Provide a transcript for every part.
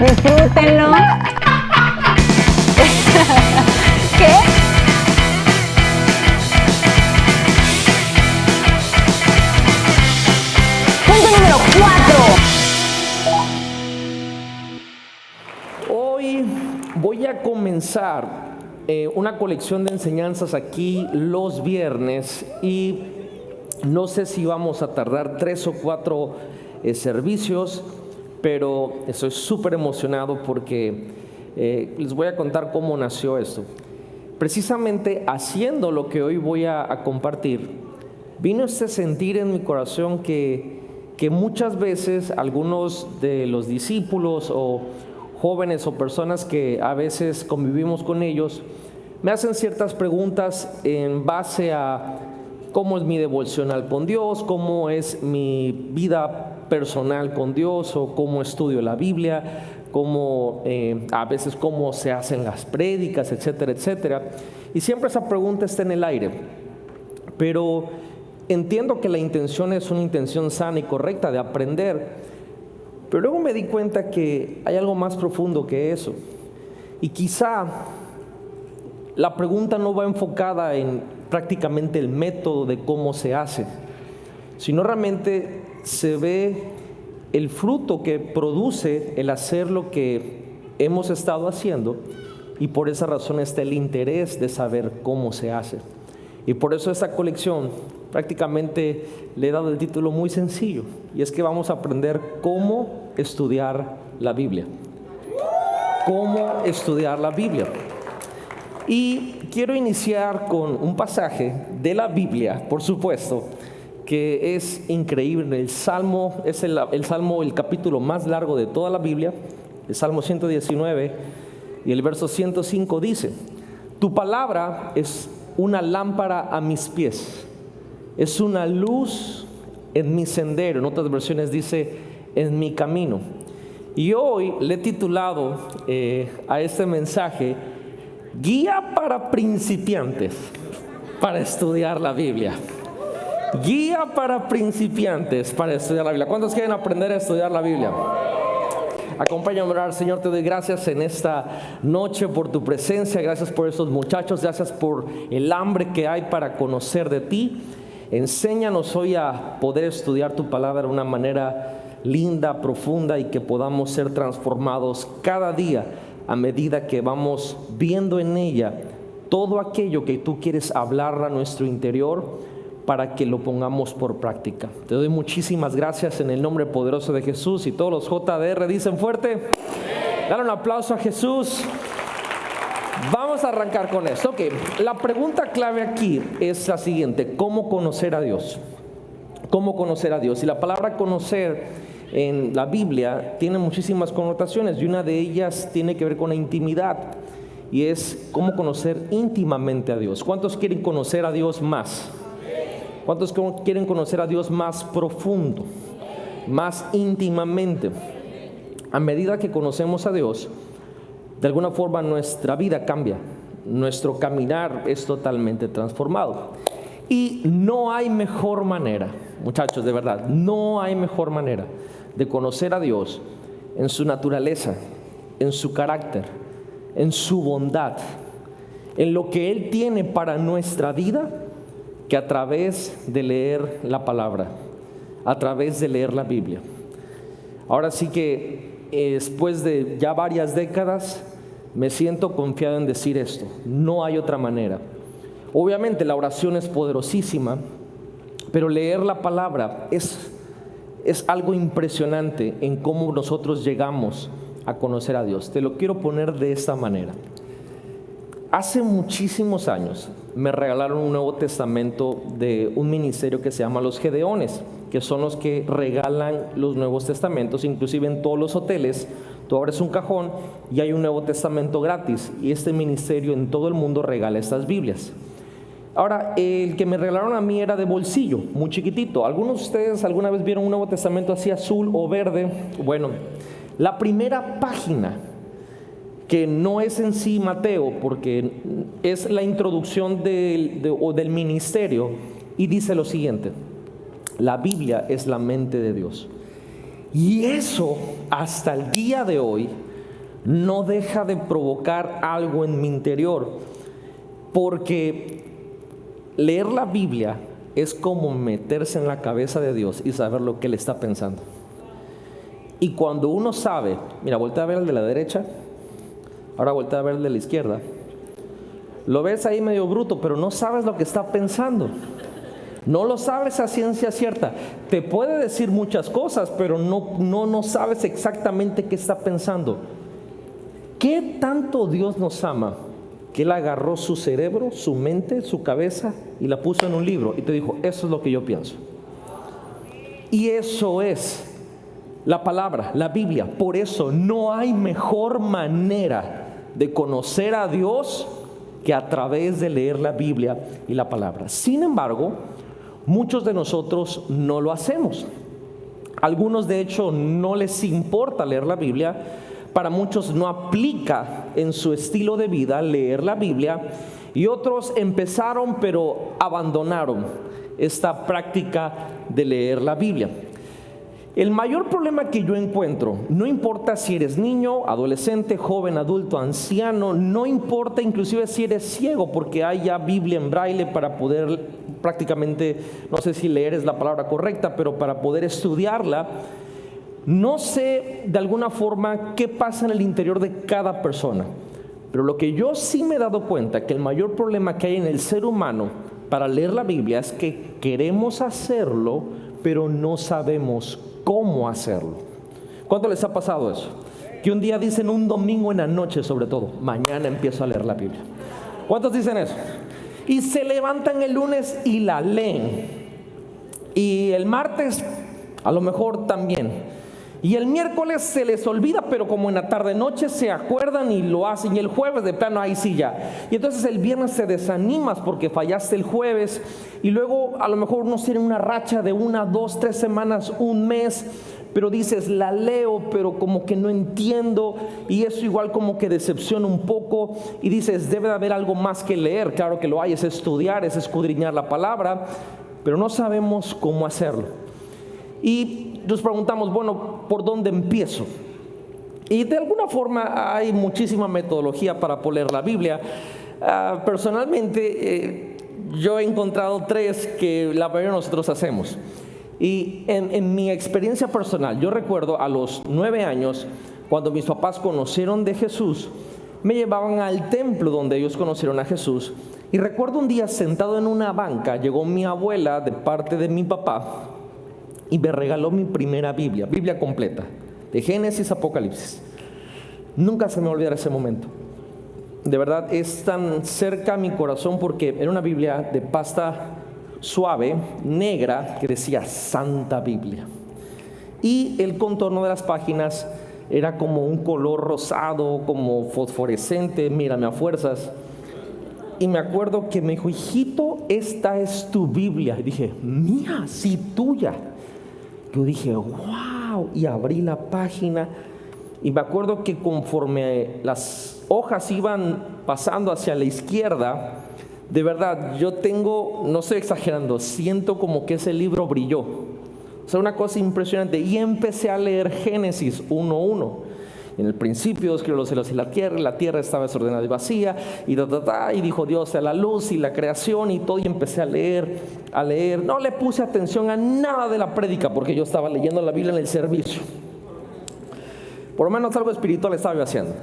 Disfrútenlo. ¿Qué? Punto número 4. Hoy voy a comenzar una colección de enseñanzas aquí los viernes y no sé si vamos a tardar 3 o 4 servicios, pero estoy súper emocionado porque les voy a contar cómo nació esto. Precisamente haciendo lo que hoy voy a compartir, vino este sentir en mi corazón que muchas veces algunos de los discípulos o jóvenes o personas que a veces convivimos con ellos me hacen ciertas preguntas en base a cómo es mi devocional con Dios, cómo es mi vida personal con Dios o cómo estudio la Biblia, cómo a veces cómo se hacen las prédicas, etcétera, etcétera. Y siempre esa pregunta está en el aire, pero entiendo que la intención es una intención sana y correcta de aprender, pero luego me di cuenta que hay algo más profundo que eso. Y quizá la pregunta no va enfocada en prácticamente el método de cómo se hace, sino realmente se ve el fruto que produce el hacer lo que hemos estado haciendo, y por esa razón está el interés de saber cómo se hace. Y por eso esta colección prácticamente le he dado el título muy sencillo, y es que vamos a aprender cómo estudiar la Biblia. Cómo estudiar la Biblia. Y quiero iniciar con un pasaje de la Biblia, por supuesto, que es increíble. El Salmo es el capítulo más largo de toda la Biblia, el Salmo 119, y el verso 105 dice: tu palabra es una lámpara a mis pies, es una luz en mi sendero. En otras versiones dice en mi camino. Y hoy le he titulado a este mensaje Guía para principiantes para estudiar la Biblia. Guía para principiantes para estudiar la Biblia. ¿Cuántos quieren aprender a estudiar la Biblia? Acompáñame a orar. Señor, te doy gracias en esta noche por tu presencia. Gracias por estos muchachos. Gracias por el hambre que hay para conocer de ti. Enséñanos hoy a poder estudiar tu palabra de una manera linda, profunda, y que podamos ser transformados cada día a medida que vamos viendo en ella todo aquello que tú quieres hablar a nuestro interior, para que lo pongamos por práctica. Te doy muchísimas gracias en el nombre poderoso de Jesús. Y todos los JDR dicen fuerte. Dale un aplauso a Jesús. Vamos a arrancar con esto. Ok, la pregunta clave aquí es la siguiente: ¿cómo conocer a Dios? ¿Cómo conocer a Dios? Y la palabra conocer en la Biblia tiene muchísimas connotaciones, y una de ellas tiene que ver con la intimidad, y es cómo conocer íntimamente a Dios. ¿Cuántos quieren conocer a Dios más? ¿Cuántos quieren conocer a Dios más profundo, más íntimamente? A medida que conocemos a Dios, de alguna forma nuestra vida cambia, nuestro caminar es totalmente transformado. Y no hay mejor manera, muchachos, de verdad, no hay mejor manera de conocer a Dios en su naturaleza, en su carácter, en su bondad, en lo que Él tiene para nuestra vida, que a través de leer la palabra, a través de leer la Biblia. Ahora sí que después de ya varias décadas me siento confiado en decir esto: no hay otra manera. Obviamente la oración es poderosísima, pero leer la palabra es algo impresionante en cómo nosotros llegamos a conocer a Dios. Te lo quiero poner de esta manera. Hace muchísimos años me regalaron un Nuevo Testamento de un ministerio que se llama Los Gedeones, que son los que regalan los Nuevos Testamentos. Inclusive en todos los hoteles tú abres un cajón y hay un Nuevo Testamento gratis, y este ministerio en todo el mundo regala estas Biblias. Ahora, el que me regalaron a mí era de bolsillo, muy chiquitito. ¿Algunos de ustedes alguna vez vieron un Nuevo Testamento así azul o verde? Bueno, la primera página, que no es en sí Mateo, porque es la introducción del ministerio, y dice lo siguiente: la Biblia es la mente de Dios. Y eso hasta el día de hoy no deja de provocar algo en mi interior, porque leer la Biblia es como meterse en la cabeza de Dios y saber lo que Él está pensando. Y cuando uno sabe, mira, voltea a ver el de la derecha, ahora voltea a ver el de la izquierda, lo ves ahí medio bruto, pero no sabes lo que está pensando. No lo sabes a ciencia cierta. Te puede decir muchas cosas, pero no sabes exactamente qué está pensando. ¿Qué tanto Dios nos ama que Él agarró su cerebro, su mente, su cabeza y la puso en un libro y te dijo, eso es lo que yo pienso? Y eso es la palabra, la Biblia. Por eso no hay mejor manera de conocer a Dios que a través de leer la Biblia y la palabra. Sin embargo, muchos de nosotros no lo hacemos. Algunos, de hecho, no les importa leer la Biblia. Para muchos no aplica en su estilo de vida leer la Biblia, y otros empezaron pero abandonaron esta práctica de leer la Biblia. El mayor problema que yo encuentro, no importa si eres niño, adolescente, joven, adulto, anciano, no importa inclusive si eres ciego, porque hay ya Biblia en braille para poder prácticamente, no sé si leer es la palabra correcta, pero para poder estudiarla. No sé de alguna forma qué pasa en el interior de cada persona, pero lo que yo sí me he dado cuenta que el mayor problema que hay en el ser humano para leer la Biblia es que queremos hacerlo, pero no sabemos cómo hacerlo. ¿Cuánto les ha pasado eso? Que un día dicen, un domingo en la noche sobre todo, mañana empiezo a leer la Biblia. ¿Cuántos dicen eso? Y se levantan el lunes y la leen, y el martes a lo mejor también. Y el miércoles se les olvida, pero como en la tarde noche se acuerdan y lo hacen. Y el jueves de plano ahí sí ya. Y entonces el viernes te desanimas porque fallaste el jueves. Y luego a lo mejor uno tiene una racha de 1, 2, 3 semanas, un mes. Pero dices, la leo, pero como que no entiendo. Y eso igual como que decepciona un poco. Y dices, debe de haber algo más que leer. Claro que lo hay, es estudiar, es escudriñar la palabra. Pero no sabemos cómo hacerlo. Y nos preguntamos, bueno, ¿por dónde empiezo? Y de alguna forma hay muchísima metodología para poder la Biblia. Personalmente, yo he encontrado 3 que la mayoría de nosotros hacemos. Y en mi experiencia personal, yo recuerdo a los 9 años, cuando mis papás conocieron de Jesús, me llevaban al templo donde ellos conocieron a Jesús. Y recuerdo un día sentado en una banca, llegó mi abuela de parte de mi papá, y me regaló mi primera Biblia, Biblia completa, de Génesis a Apocalipsis. Nunca se me olvidará ese momento. De verdad, es tan cerca a mi corazón porque era una Biblia de pasta suave, negra, que decía Santa Biblia. Y el contorno de las páginas era como un color rosado, como fosforescente, mírame a fuerzas. Y me acuerdo que me dijo, hijito, esta es tu Biblia. Y dije, mía, sí, tuya. Yo dije, wow, y abrí la página y me acuerdo que conforme las hojas iban pasando hacia la izquierda, de verdad, yo tengo, no estoy exagerando, siento como que ese libro brilló. O sea, una cosa impresionante. Y empecé a leer Génesis 1:1. En el principio Dios creó los cielos y la tierra estaba desordenada y vacía, y dijo Dios a la luz y la creación y todo, y empecé a leer. No le puse atención a nada de la prédica porque yo estaba leyendo la Biblia en el servicio. Por lo menos algo espiritual estaba yo haciendo.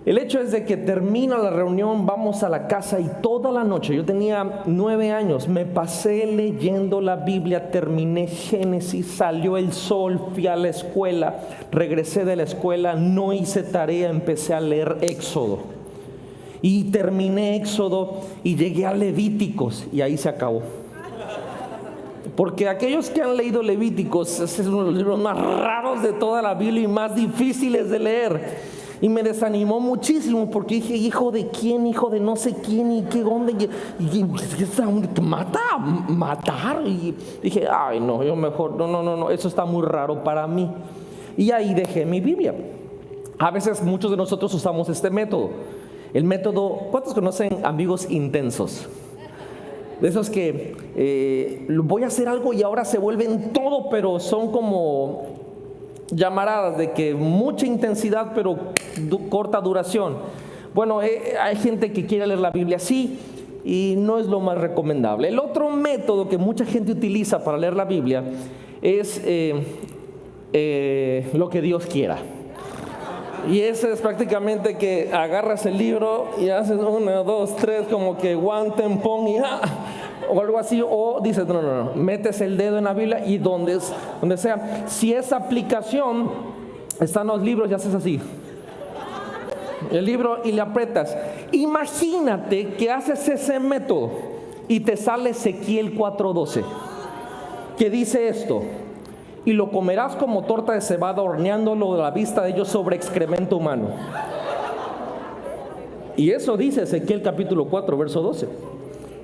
El hecho es de que termina la reunión, vamos a la casa y toda la noche, yo tenía 9 años, me pasé leyendo la Biblia, terminé Génesis, salió el sol, fui a la escuela, regresé de la escuela, no hice tarea, empecé a leer Éxodo. Y terminé Éxodo y llegué a Levíticos y ahí se acabó. Porque aquellos que han leído Levíticos, es uno de los libros más raros de toda la Biblia y más difíciles de leer. Y me desanimó muchísimo porque dije, hijo de quién, hijo de no sé quién, y qué onda, y matar. Y dije, ay no, yo mejor, no, eso está muy raro para mí. Y ahí dejé mi Biblia. A veces muchos de nosotros usamos este método. El método, ¿cuántos conocen amigos intensos? De esos que voy a hacer algo y ahora se vuelven todo, pero son como llamaradas de que mucha intensidad pero corta duración. Bueno, hay gente que quiere leer la Biblia así y no es lo más recomendable. El otro método que mucha gente utiliza para leer la Biblia es lo que Dios quiera. Y ese es prácticamente que agarras el libro y haces 1, 2, 3, como que guanten, pon y o algo así, o dices no, metes el dedo en la Biblia y donde sea. Si esa aplicación está en los libros y haces así, el libro y le aprietas. Imagínate que haces ese método y te sale Ezequiel 4:12, que dice esto: y lo comerás como torta de cebada, horneándolo a la vista de ellos sobre excremento humano. Y eso dice Ezequiel capítulo 4, verso 12.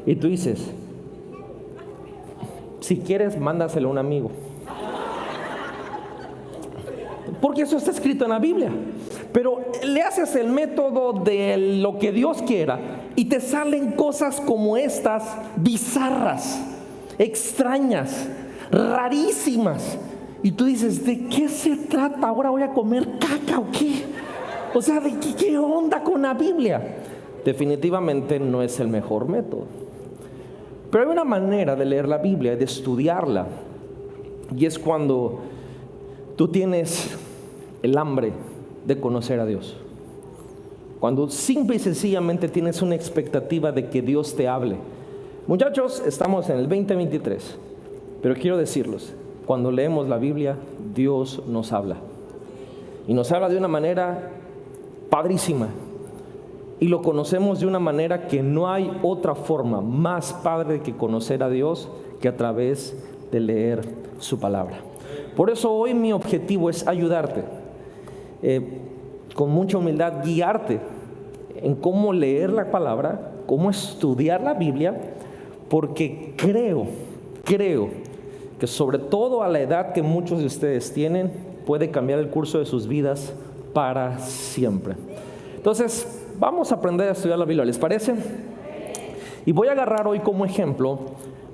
Y tú dices, si quieres, mándaselo a un amigo, porque eso está escrito en la Biblia. Pero le haces el método de lo que Dios quiera y te salen cosas como estas, bizarras, extrañas, rarísimas. Y tú dices, ¿de qué se trata? ¿Ahora voy a comer caca o qué? O sea, ¿de qué onda con la Biblia? Definitivamente no es el mejor método. Pero hay una manera de leer la Biblia, de estudiarla, y es cuando tú tienes el hambre de conocer a Dios. Cuando simple y sencillamente tienes una expectativa de que Dios te hable. Muchachos, estamos en el 2023, pero quiero decirles, cuando leemos la Biblia, Dios nos habla. Y nos habla de una manera padrísima. Y lo conocemos de una manera que no hay otra forma más padre que conocer a Dios que a través de leer su palabra. Por eso hoy mi objetivo es ayudarte, con mucha humildad, guiarte en cómo leer la palabra, cómo estudiar la Biblia, porque creo que sobre todo a la edad que muchos de ustedes tienen, puede cambiar el curso de sus vidas para siempre. Entonces, vamos a aprender a estudiar la Biblia, ¿les parece? Y voy a agarrar hoy como ejemplo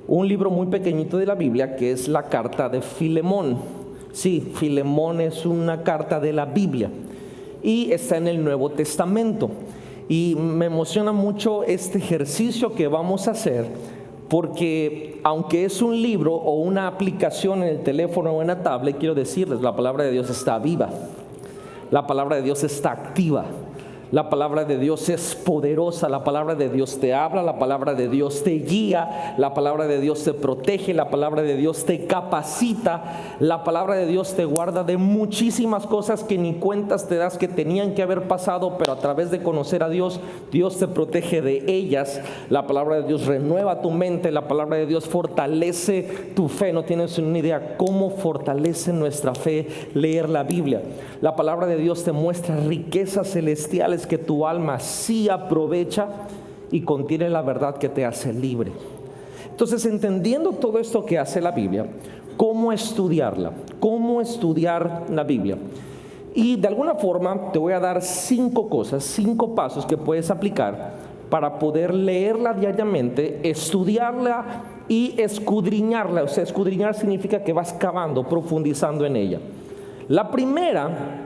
un libro muy pequeñito de la Biblia, que es la carta de Filemón. Sí, Filemón es una carta de la Biblia y está en el Nuevo Testamento. Y me emociona mucho este ejercicio que vamos a hacer, porque aunque es un libro o una aplicación en el teléfono o en la tablet, quiero decirles, la palabra de Dios está viva, la palabra de Dios está activa, la palabra de Dios es poderosa, la palabra de Dios te habla, la palabra de Dios te guía, la palabra de Dios te protege, la palabra de Dios te capacita, la palabra de Dios te guarda de muchísimas cosas que ni cuentas te das que tenían que haber pasado, pero a través de conocer a Dios, Dios te protege de ellas. La palabra de Dios renueva tu mente, la palabra de Dios fortalece tu fe. No tienes una idea cómo fortalece nuestra fe leer la Biblia. La palabra de Dios te muestra riquezas celestiales que tu alma sí aprovecha y contiene la verdad que te hace libre. Entonces, entendiendo todo esto que hace la Biblia, ¿cómo estudiarla? ¿Cómo estudiar la Biblia? Y de alguna forma te voy a dar 5 cosas, 5 pasos que puedes aplicar para poder leerla diariamente, estudiarla y escudriñarla. O sea, escudriñar significa que vas cavando, profundizando en ella. La primera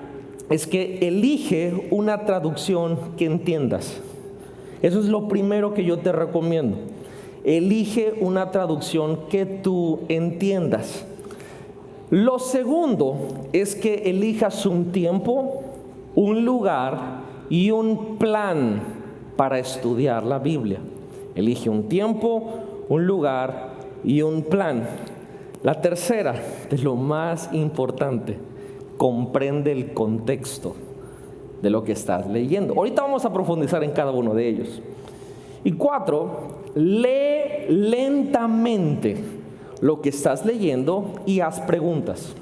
es que elige una traducción que entiendas. Eso es lo primero que yo te recomiendo. Elige una traducción que tú entiendas. Lo segundo es que elijas un tiempo, un lugar y un plan para estudiar la Biblia. Elige un tiempo, un lugar y un plan. La tercera, de lo más importante, comprende el contexto de lo que estás leyendo. Ahorita vamos a profundizar en cada uno de ellos. Y 4, lee lentamente lo que estás leyendo y haz preguntas.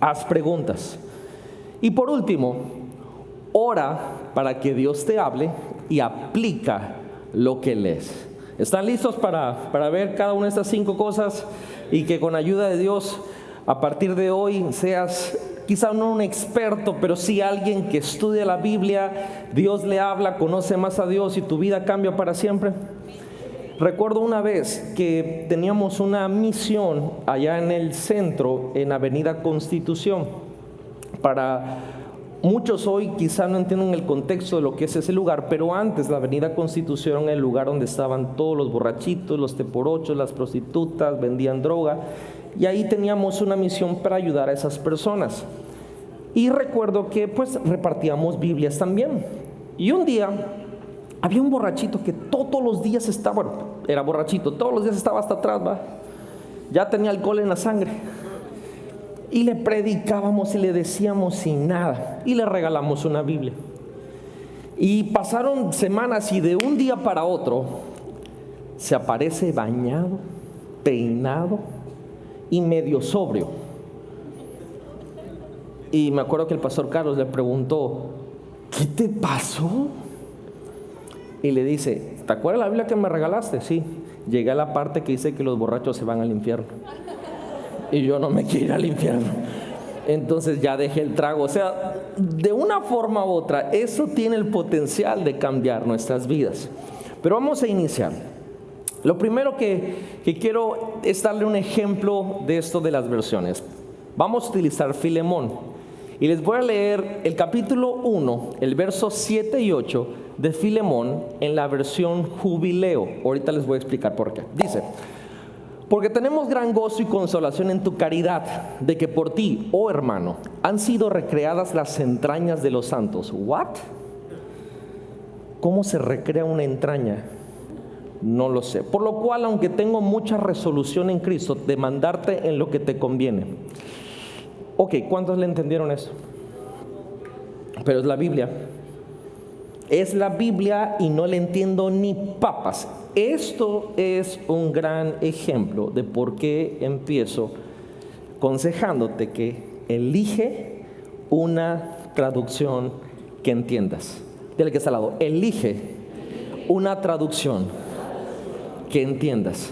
Haz preguntas. Y por último, ora para que Dios te hable y aplica lo que lees. ¿Están listos para ver cada una de estas 5 cosas? Y que con ayuda de Dios, a partir de hoy seas quizá no un experto, pero sí alguien que estudia la Biblia, Dios le habla, conoce más a Dios y tu vida cambia para siempre. Recuerdo una vez que teníamos una misión allá en el centro, en Avenida Constitución, Para muchos hoy quizá no entienden el contexto de lo que es ese lugar, pero antes la Avenida Constitución era el lugar donde estaban todos los borrachitos, los teporochos, las prostitutas, vendían droga, y ahí teníamos una misión para ayudar a esas personas. Y recuerdo que pues repartíamos Biblias también. Y un día había un borrachito que todos los días estaba, bueno, era borrachito, todos los días estaba hasta atrás, ¿va? Ya tenía alcohol en la sangre. Y le predicábamos y le decíamos sin nada. Y le regalamos una Biblia. Y pasaron semanas y de un día para otro se aparece bañado, peinado y medio sobrio. Y me acuerdo que el pastor Carlos le preguntó, ¿qué te pasó? Y le dice, ¿te acuerdas la Biblia que me regalaste? Sí. Llegué a la parte que dice que los borrachos se van al infierno. Y yo no me quiero ir al infierno. Entonces ya dejé el trago. O sea, de una forma u otra, eso tiene el potencial de cambiar nuestras vidas. Pero vamos a iniciar. Lo primero que quiero es darle un ejemplo de esto de las versiones. Vamos a utilizar Filemón. Y les voy a leer el capítulo 1, el verso 7 y 8 de Filemón en la versión Jubileo. Ahorita les voy a explicar por qué. Dice, porque tenemos gran gozo y consolación en tu caridad, de que por ti, oh hermano, han sido recreadas las entrañas de los santos. ¿What? ¿Cómo se recrea una entraña? No lo sé. Por lo cual, aunque tengo mucha resolución en Cristo, de mandarte en lo que te conviene. Ok, ¿cuántos le entendieron eso? Pero es la Biblia. Es la Biblia y no le entiendo ni papas. Esto es un gran ejemplo de por qué empiezo aconsejándote que elige una traducción que entiendas. Dile que está al lado, elige una traducción que entiendas.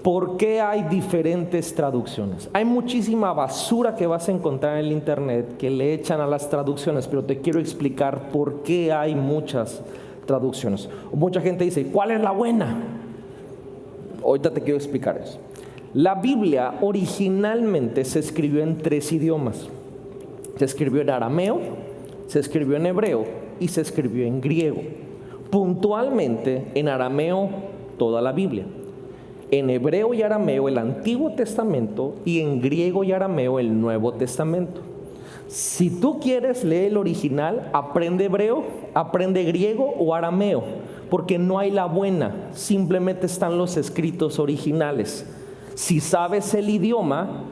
¿Por qué hay diferentes traducciones? Hay muchísima basura que vas a encontrar en el internet que le echan a las traducciones, pero te quiero explicar por qué hay muchas traducciones. Mucha gente dice, ¿cuál es la buena? Ahorita te quiero explicar eso. La Biblia originalmente se escribió en 3 idiomas. Se escribió en arameo, se escribió en hebreo y se escribió en griego. Puntualmente en arameo toda la Biblia. En hebreo y arameo el Antiguo Testamento y en griego y arameo el Nuevo Testamento. Si tú quieres leer el original, aprende hebreo, aprende griego o arameo, porque no hay la buena, simplemente están los escritos originales. Si sabes el idioma,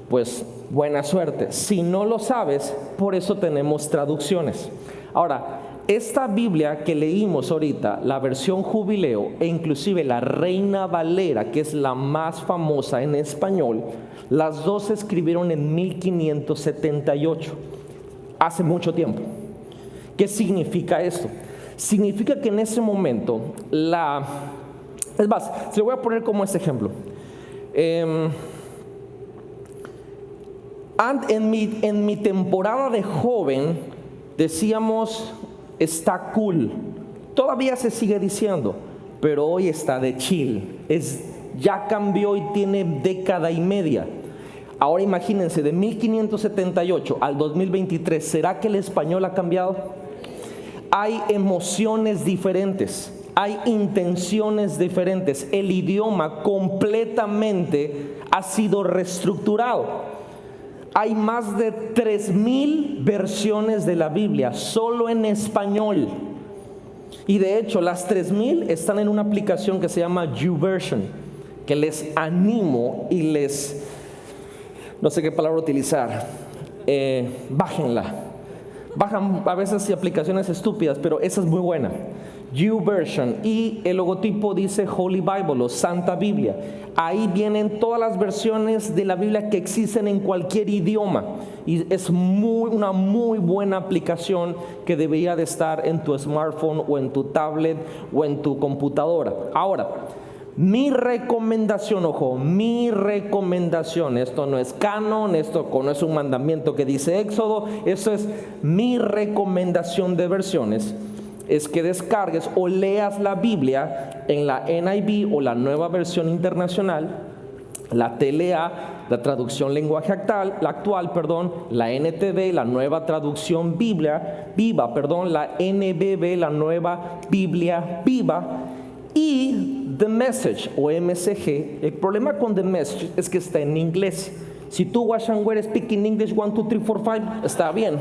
pues buena suerte. Si no lo sabes, por eso tenemos traducciones. Ahora, esta Biblia que leímos ahorita, la versión Jubileo e inclusive la Reina Valera, que es la más famosa en español, las dos se escribieron en 1578, hace mucho tiempo. ¿Qué significa esto? Significa que en ese momento, es más, se lo voy a poner como este ejemplo. En mi temporada de joven decíamos, está cool. Todavía se sigue diciendo, pero hoy está de chill. Ya cambió y tiene década y media. Ahora imagínense, de 1578 al 2023, ¿será que el español ha cambiado? Hay emociones diferentes, hay intenciones diferentes. El idioma completamente ha sido reestructurado. Hay más de 3000 versiones de la Biblia, solo en español. Y de hecho, las 3000 están en una aplicación que se llama YouVersion, que les animo y no sé qué palabra utilizar, bájenla. Bajan a veces aplicaciones estúpidas, pero esa es muy buena. YouVersion, y el logotipo dice Holy Bible o Santa Biblia. Ahí vienen todas las versiones de la Biblia que existen en cualquier idioma, y es una muy buena aplicación que debería de estar en tu smartphone o en tu tablet o en tu computadora. Ahora, mi recomendación, esto no es canon, esto no es un mandamiento que dice Éxodo, esto es mi recomendación de versiones, es que descargues o leas la Biblia en la NIV o la Nueva Versión Internacional la TLA, la traducción lenguaje actual, la NTV, la nueva traducción Biblia viva, la NBB, la nueva Biblia viva, y The Message o MSG. El problema con The Message es que está en inglés. Si tú wash and wear speaking English 1, 2, 3, 4, 5, está bien.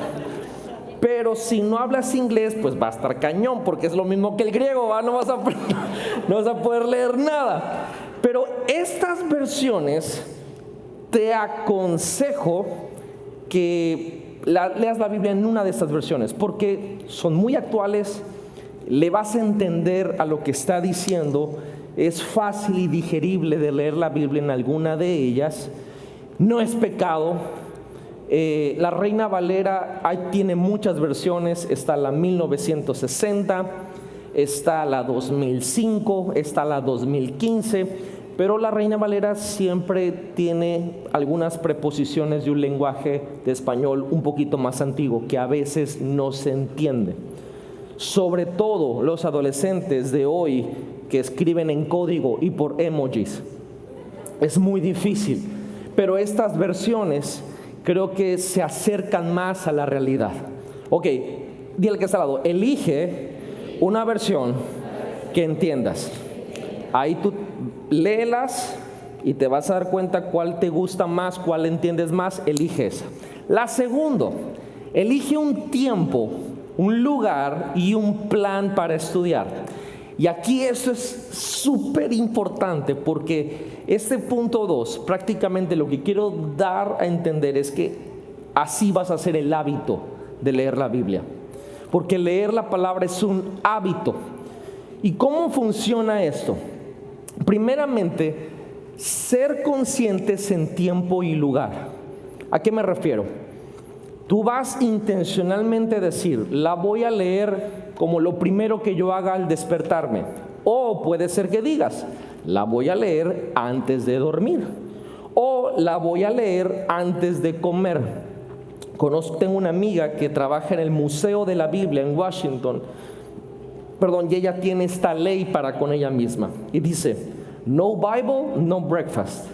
Pero si no hablas inglés, pues va a estar cañón, porque es lo mismo que el griego, ¿va? No vas a poder leer nada. Pero estas versiones, te aconsejo que leas la Biblia en una de estas versiones, porque son muy actuales, le vas a entender a lo que está diciendo, es fácil y digerible de leer la Biblia en alguna de ellas, no es pecado. La Reina Valera tiene muchas versiones, está la 1960, está la 2005, está la 2015, pero la Reina Valera siempre tiene algunas preposiciones de un lenguaje de español un poquito más antiguo que a veces no se entiende. Sobre todo los adolescentes de hoy que escriben en código y por emojis. Es muy difícil, pero estas versiones creo que se acercan más a la realidad. Ok, dile que está al lado, elige una versión que entiendas. Ahí tú léelas y te vas a dar cuenta cuál te gusta más, cuál entiendes más, elige esa. La segunda, elige un tiempo, un lugar y un plan para estudiar. Y aquí esto es súper importante, porque este punto 2, prácticamente lo que quiero dar a entender es que así vas a hacer el hábito de leer la Biblia, porque leer la palabra es un hábito. ¿Y cómo funciona esto? Primeramente, ser conscientes en tiempo y lugar. ¿A qué me refiero? Tú vas intencionalmente a decir, la voy a leer como lo primero que yo haga al despertarme. O puede ser que digas, la voy a leer antes de dormir. O la voy a leer antes de comer. Tengo una amiga que trabaja en el Museo de la Biblia en Washington. Y ella tiene esta ley para con ella misma. Y dice, no Bible, no breakfast.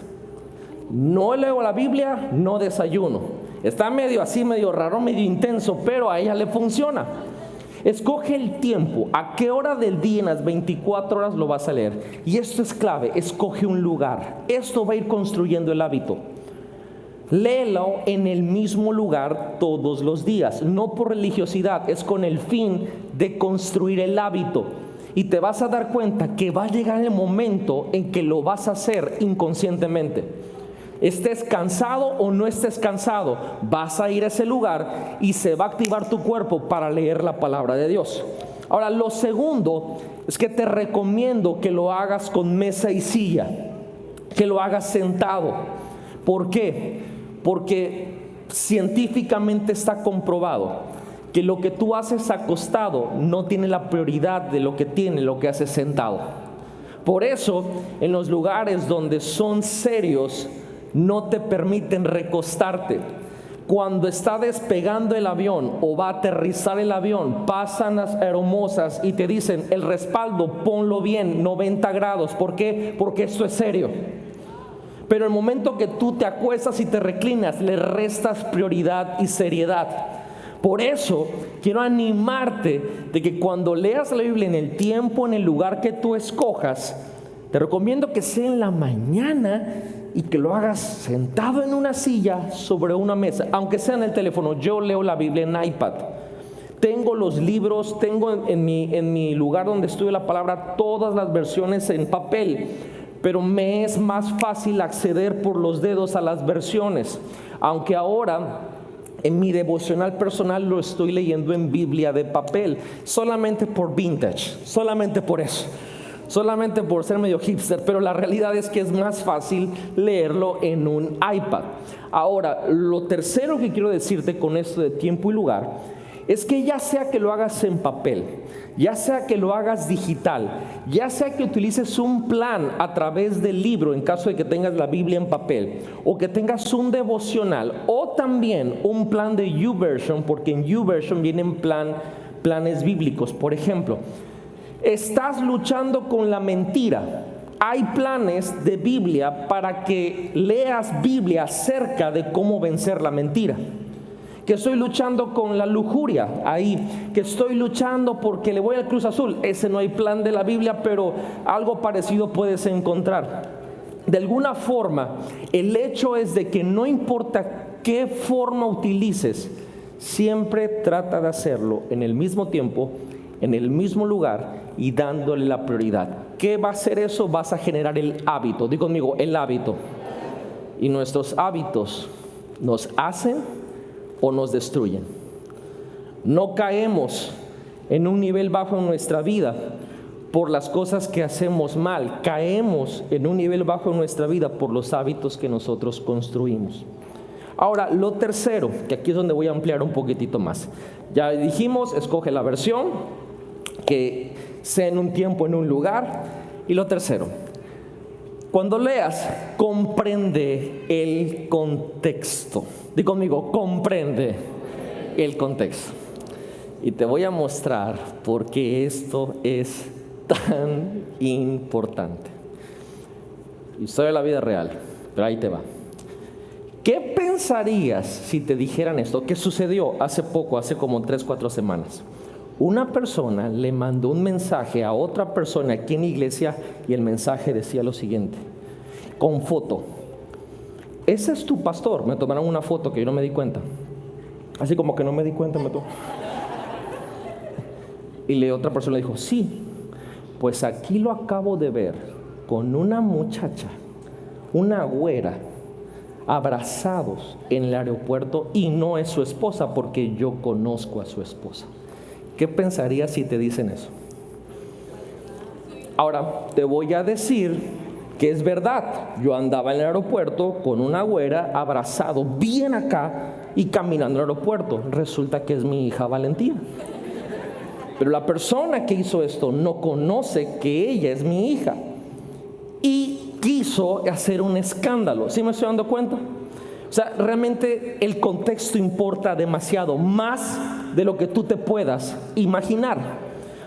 No leo la Biblia, no desayuno. Está medio raro, medio intenso, pero a ella le funciona. Escoge el tiempo, a qué hora del día en las 24 horas lo vas a leer. Y esto es clave, escoge un lugar. Esto va a ir construyendo el hábito. Léelo en el mismo lugar todos los días, no por religiosidad, es con el fin de construir el hábito. Y te vas a dar cuenta que va a llegar el momento en que lo vas a hacer inconscientemente. Estés cansado o no estés cansado, vas a ir a ese lugar y se va a activar tu cuerpo para leer la palabra de Dios. Ahora, lo segundo es que te recomiendo que lo hagas con mesa y silla, que lo hagas sentado. ¿Por qué? Porque científicamente está comprobado que lo que tú haces acostado no tiene la prioridad de lo que haces sentado. Por eso, en los lugares donde son serios, no te permiten recostarte. Cuando está despegando el avión o va a aterrizar el avión, pasan las aeromosas y te dicen, el respaldo, ponlo bien, 90 grados. ¿Por qué? Porque esto es serio. Pero el momento que tú te acuestas y te reclinas, le restas prioridad y seriedad. Por eso quiero animarte de que cuando leas la Biblia en el tiempo, en el lugar que tú escojas, te recomiendo que sea en la mañana y que lo hagas sentado en una silla sobre una mesa, aunque sea en el teléfono. Yo leo la Biblia en iPad. Tengo los libros, tengo en mi lugar donde estudio la palabra todas las versiones en papel, pero me es más fácil acceder por los dedos a las versiones, aunque ahora en mi devocional personal lo estoy leyendo en Biblia de papel, solamente por vintage, solamente por eso, solamente por ser medio hipster, pero la realidad es que es más fácil leerlo en un iPad. Ahora, lo tercero que quiero decirte con esto de tiempo y lugar es que ya sea que lo hagas en papel, ya sea que lo hagas digital, ya sea que utilices un plan a través del libro en caso de que tengas la Biblia en papel, o que tengas un devocional, o también un plan de YouVersion, porque en YouVersion vienen planes bíblicos. Por ejemplo, estás luchando con la mentira, hay planes de Biblia para que leas Biblia acerca de cómo vencer la mentira. Que estoy luchando con la lujuria ahí, que estoy luchando porque le voy al Cruz Azul. Ese no hay plan de la Biblia, pero algo parecido puedes encontrar. De alguna forma, el hecho es de que no importa qué forma utilices, siempre trata de hacerlo en el mismo tiempo, en el mismo lugar y dándole la prioridad. ¿Qué va a hacer eso? Vas a generar el hábito. Digo conmigo, el hábito. Y nuestros hábitos nos hacen o nos destruyen. No caemos en un nivel bajo en nuestra vida por las cosas que hacemos mal. Caemos en un nivel bajo en nuestra vida por los hábitos que nosotros construimos. Ahora, lo tercero, que aquí es donde voy a ampliar un poquitito más. Ya dijimos, escoge la versión, que sea en un tiempo, en un lugar. Y lo tercero, cuando leas, comprende el contexto. Di conmigo, comprende el contexto. Y te voy a mostrar por qué esto es tan importante. Historia de la vida real, pero ahí te va. ¿Qué pensarías si te dijeran esto? ¿Qué sucedió hace poco, hace como 3-4 semanas? Una persona le mandó un mensaje a otra persona aquí en la iglesia y el mensaje decía lo siguiente, con foto. Ese es tu pastor. Me tomaron una foto que yo no me di cuenta. Así como que no me di cuenta, Y la otra persona le dijo, sí, pues aquí lo acabo de ver con una muchacha, una güera, abrazados en el aeropuerto y no es su esposa porque yo conozco a su esposa. ¿Qué pensarías si te dicen eso? Ahora, te voy a decir que es verdad. Yo andaba en el aeropuerto con una güera abrazado bien acá y caminando al aeropuerto. Resulta que es mi hija Valentina. Pero la persona que hizo esto no conoce que ella es mi hija y quiso hacer un escándalo. ¿Sí me estoy dando cuenta? O sea, realmente el contexto importa demasiado, más de lo que tú te puedas imaginar.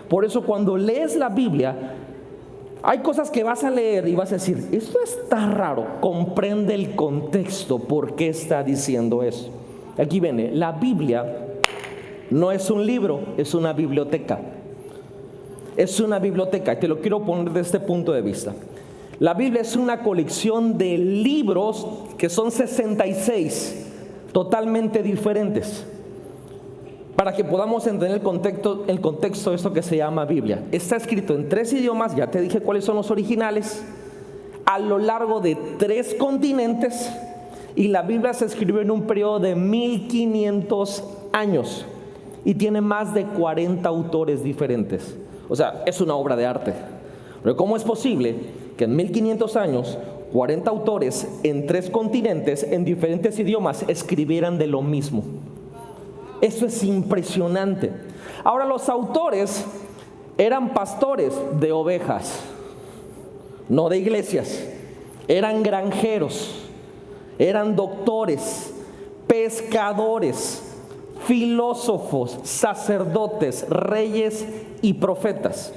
Por eso cuando lees la Biblia, hay cosas que vas a leer y vas a decir, esto está raro. Comprende el contexto, por qué está diciendo eso. Aquí viene, la Biblia no es un libro, es una biblioteca. Es una biblioteca, y te lo quiero poner desde este punto de vista. La Biblia es una colección de libros que son 66, totalmente diferentes, para que podamos entender el contexto de esto que se llama Biblia. Está escrito en 3 idiomas, ya te dije cuáles son los originales, a lo largo de 3 continentes, y la Biblia se escribió en un periodo de 1500 años, y tiene más de 40 autores diferentes. O sea, es una obra de arte. Pero ¿cómo es posible que en 1500 años 40 autores en 3 continentes, en diferentes idiomas, escribieran de lo mismo? Eso es impresionante. Ahora, los autores eran pastores de ovejas, no de iglesias. Eran granjeros, eran doctores, pescadores, filósofos, sacerdotes, reyes y profetas.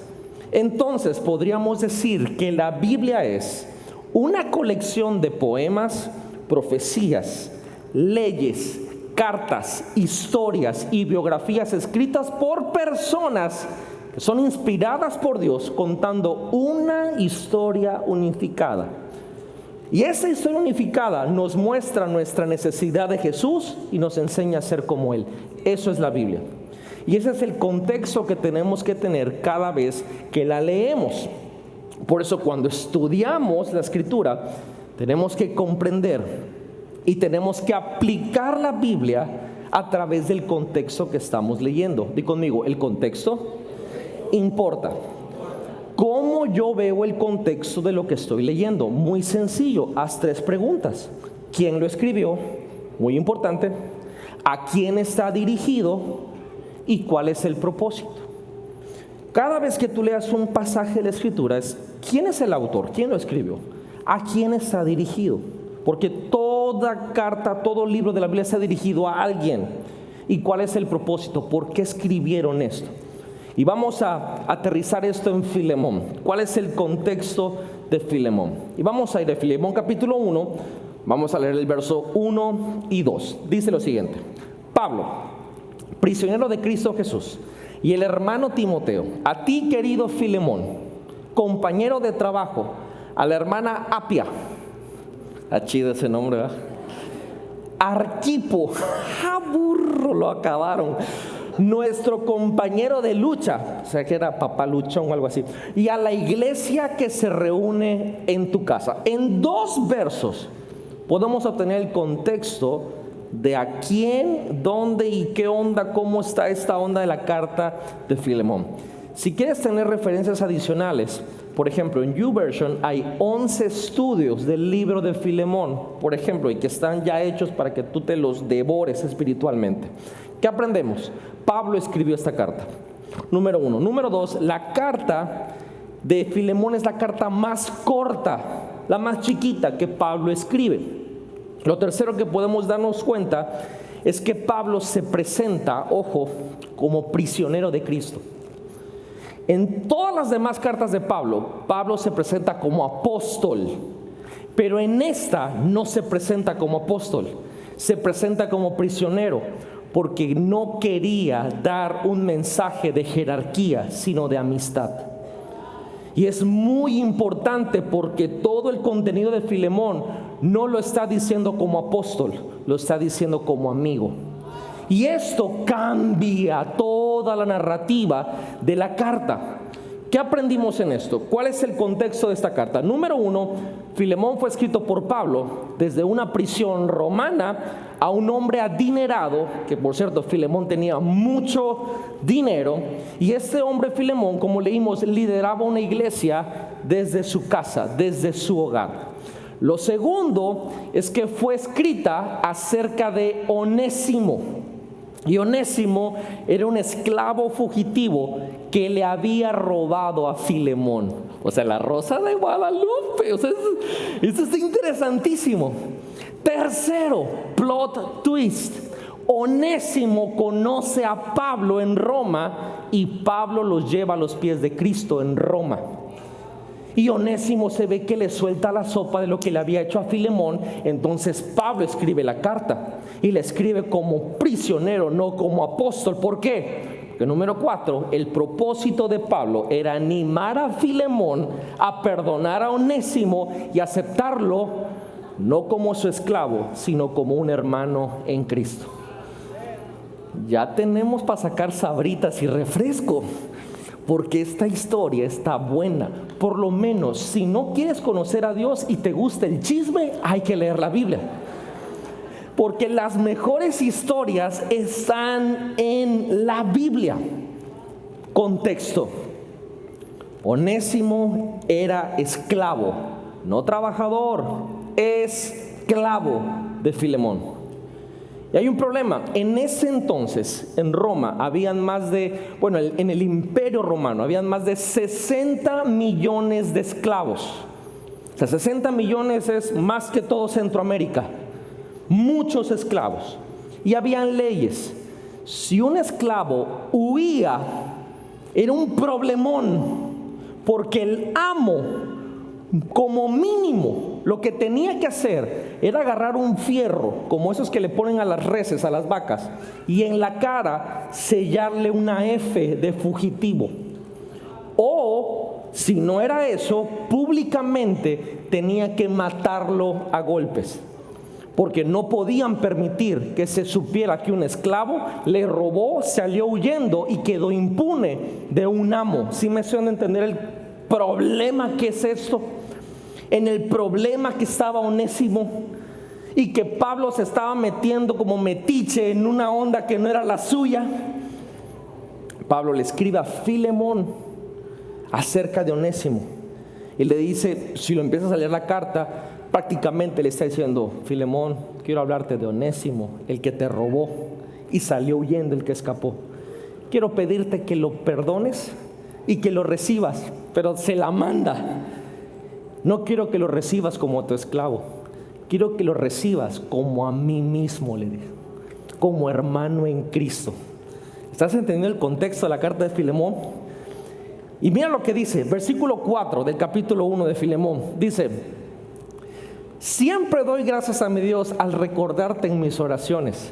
Entonces podríamos decir que la Biblia es una colección de poemas, profecías, leyes, cartas, historias y biografías escritas por personas que son inspiradas por Dios, contando una historia unificada. Y esa historia unificada nos muestra nuestra necesidad de Jesús y nos enseña a ser como Él. Eso es la Biblia. Y ese es el contexto que tenemos que tener cada vez que la leemos. Por eso cuando estudiamos la Escritura, tenemos que comprender y tenemos que aplicar la Biblia a través del contexto que estamos leyendo. Di conmigo, el contexto importa. ¿Cómo yo veo el contexto de lo que estoy leyendo? Muy sencillo, haz 3 preguntas. ¿Quién lo escribió? Muy importante. ¿A quién está dirigido? ¿Y cuál es el propósito? Cada vez que tú leas un pasaje de la Escritura es, ¿quién es el autor? ¿Quién lo escribió? ¿A quién está dirigido? Porque toda carta, todo libro de la Biblia está dirigido a alguien. ¿Y cuál es el propósito? ¿Por qué escribieron esto? Y vamos a aterrizar esto en Filemón. ¿Cuál es el contexto de Filemón. Y vamos a ir a Filemón capítulo 1, vamos a leer el verso 1 y 2. Dice lo siguiente: Pablo, prisionero de Cristo Jesús, y el hermano Timoteo, a ti querido Filemón, compañero de trabajo, a la hermana Apia, está chido ese nombre, ¿verdad? Arquipo, burro, lo acabaron, nuestro compañero de lucha, o sea que era papá luchón o algo así, y a la iglesia que se reúne en tu casa. En 2 versos podemos obtener el contexto de a quién, dónde y qué onda, cómo está esta onda de la carta de Filemón. Si quieres tener referencias adicionales, por ejemplo, en YouVersion hay 11 estudios del libro de Filemón, por ejemplo, y que están ya hechos para que tú te los devores espiritualmente. ¿Qué aprendemos? Pablo escribió esta carta, número 1. Número 2, la carta de Filemón es la carta más corta, la más chiquita que Pablo escribe. Lo tercero que podemos darnos cuenta es que Pablo se presenta, ojo, como prisionero de Cristo. En todas las demás cartas de Pablo, Pablo se presenta como apóstol, pero en esta no se presenta como apóstol, se presenta como prisionero, porque no quería dar un mensaje de jerarquía, sino de amistad. Y es muy importante porque todo el contenido de Filemón no lo está diciendo como apóstol, lo está diciendo como amigo. Y esto cambia toda la narrativa de la carta. ¿Qué aprendimos en esto? ¿Cuál es el contexto de esta carta? Número 1, Filemón fue escrito por Pablo desde una prisión romana a un hombre adinerado, que por cierto Filemón tenía mucho dinero, y este hombre Filemón, como leímos, lideraba una iglesia desde su casa, desde su hogar. Lo segundo es que fue escrita acerca de Onésimo. Y Onésimo era un esclavo fugitivo que le había robado a Filemón. O sea, la Rosa de Guadalupe. O sea, eso es interesantísimo. Tercero, plot twist: Onésimo conoce a Pablo en Roma y Pablo los lleva a los pies de Cristo en Roma. Y Onésimo se ve que le suelta la sopa de lo que le había hecho a Filemón. Entonces Pablo escribe la carta y la escribe como prisionero, no como apóstol. ¿Por qué? Porque número 4, el propósito de Pablo era animar a Filemón a perdonar a Onésimo y aceptarlo no como su esclavo, sino como un hermano en Cristo. Ya tenemos para sacar sabritas y refresco, porque esta historia está buena. Por lo menos, si no quieres conocer a Dios y te gusta el chisme, hay que leer la Biblia. Porque las mejores historias están en la Biblia. Contexto: Onésimo era esclavo, no trabajador, esclavo de Filemón. Y hay un problema. En ese entonces, en Roma, habían en el Imperio Romano, habían más de 60 millones de esclavos. O sea, 60 millones es más que todo Centroamérica. Muchos esclavos. Y habían leyes. Si un esclavo huía, era un problemón, porque el amo, como mínimo, lo que tenía que hacer era agarrar un fierro, como esos que le ponen a las reses, a las vacas, y en la cara sellarle una F de fugitivo. O, si no era eso, públicamente tenía que matarlo a golpes, porque no podían permitir que se supiera que un esclavo le robó, salió huyendo y quedó impune de un amo. ¿Sí me suena entender el problema que es esto? En el problema que estaba Onésimo, y que Pablo se estaba metiendo como metiche en una onda que no era la suya. Pablo le escribe a Filemón acerca de Onésimo y le dice, si lo empiezas a leer la carta, prácticamente le está diciendo: Filemón, quiero hablarte de Onésimo, el que te robó y salió huyendo, el que escapó. Quiero pedirte que lo perdones y que lo recibas, pero se la manda. No quiero que lo recibas como a tu esclavo, quiero que lo recibas como a mí mismo, le dijo, como hermano en Cristo. ¿Estás entendiendo el contexto de la carta de Filemón? Y mira lo que dice, versículo 4 del capítulo 1 de Filemón. Dice: siempre doy gracias a mi Dios al recordarte en mis oraciones,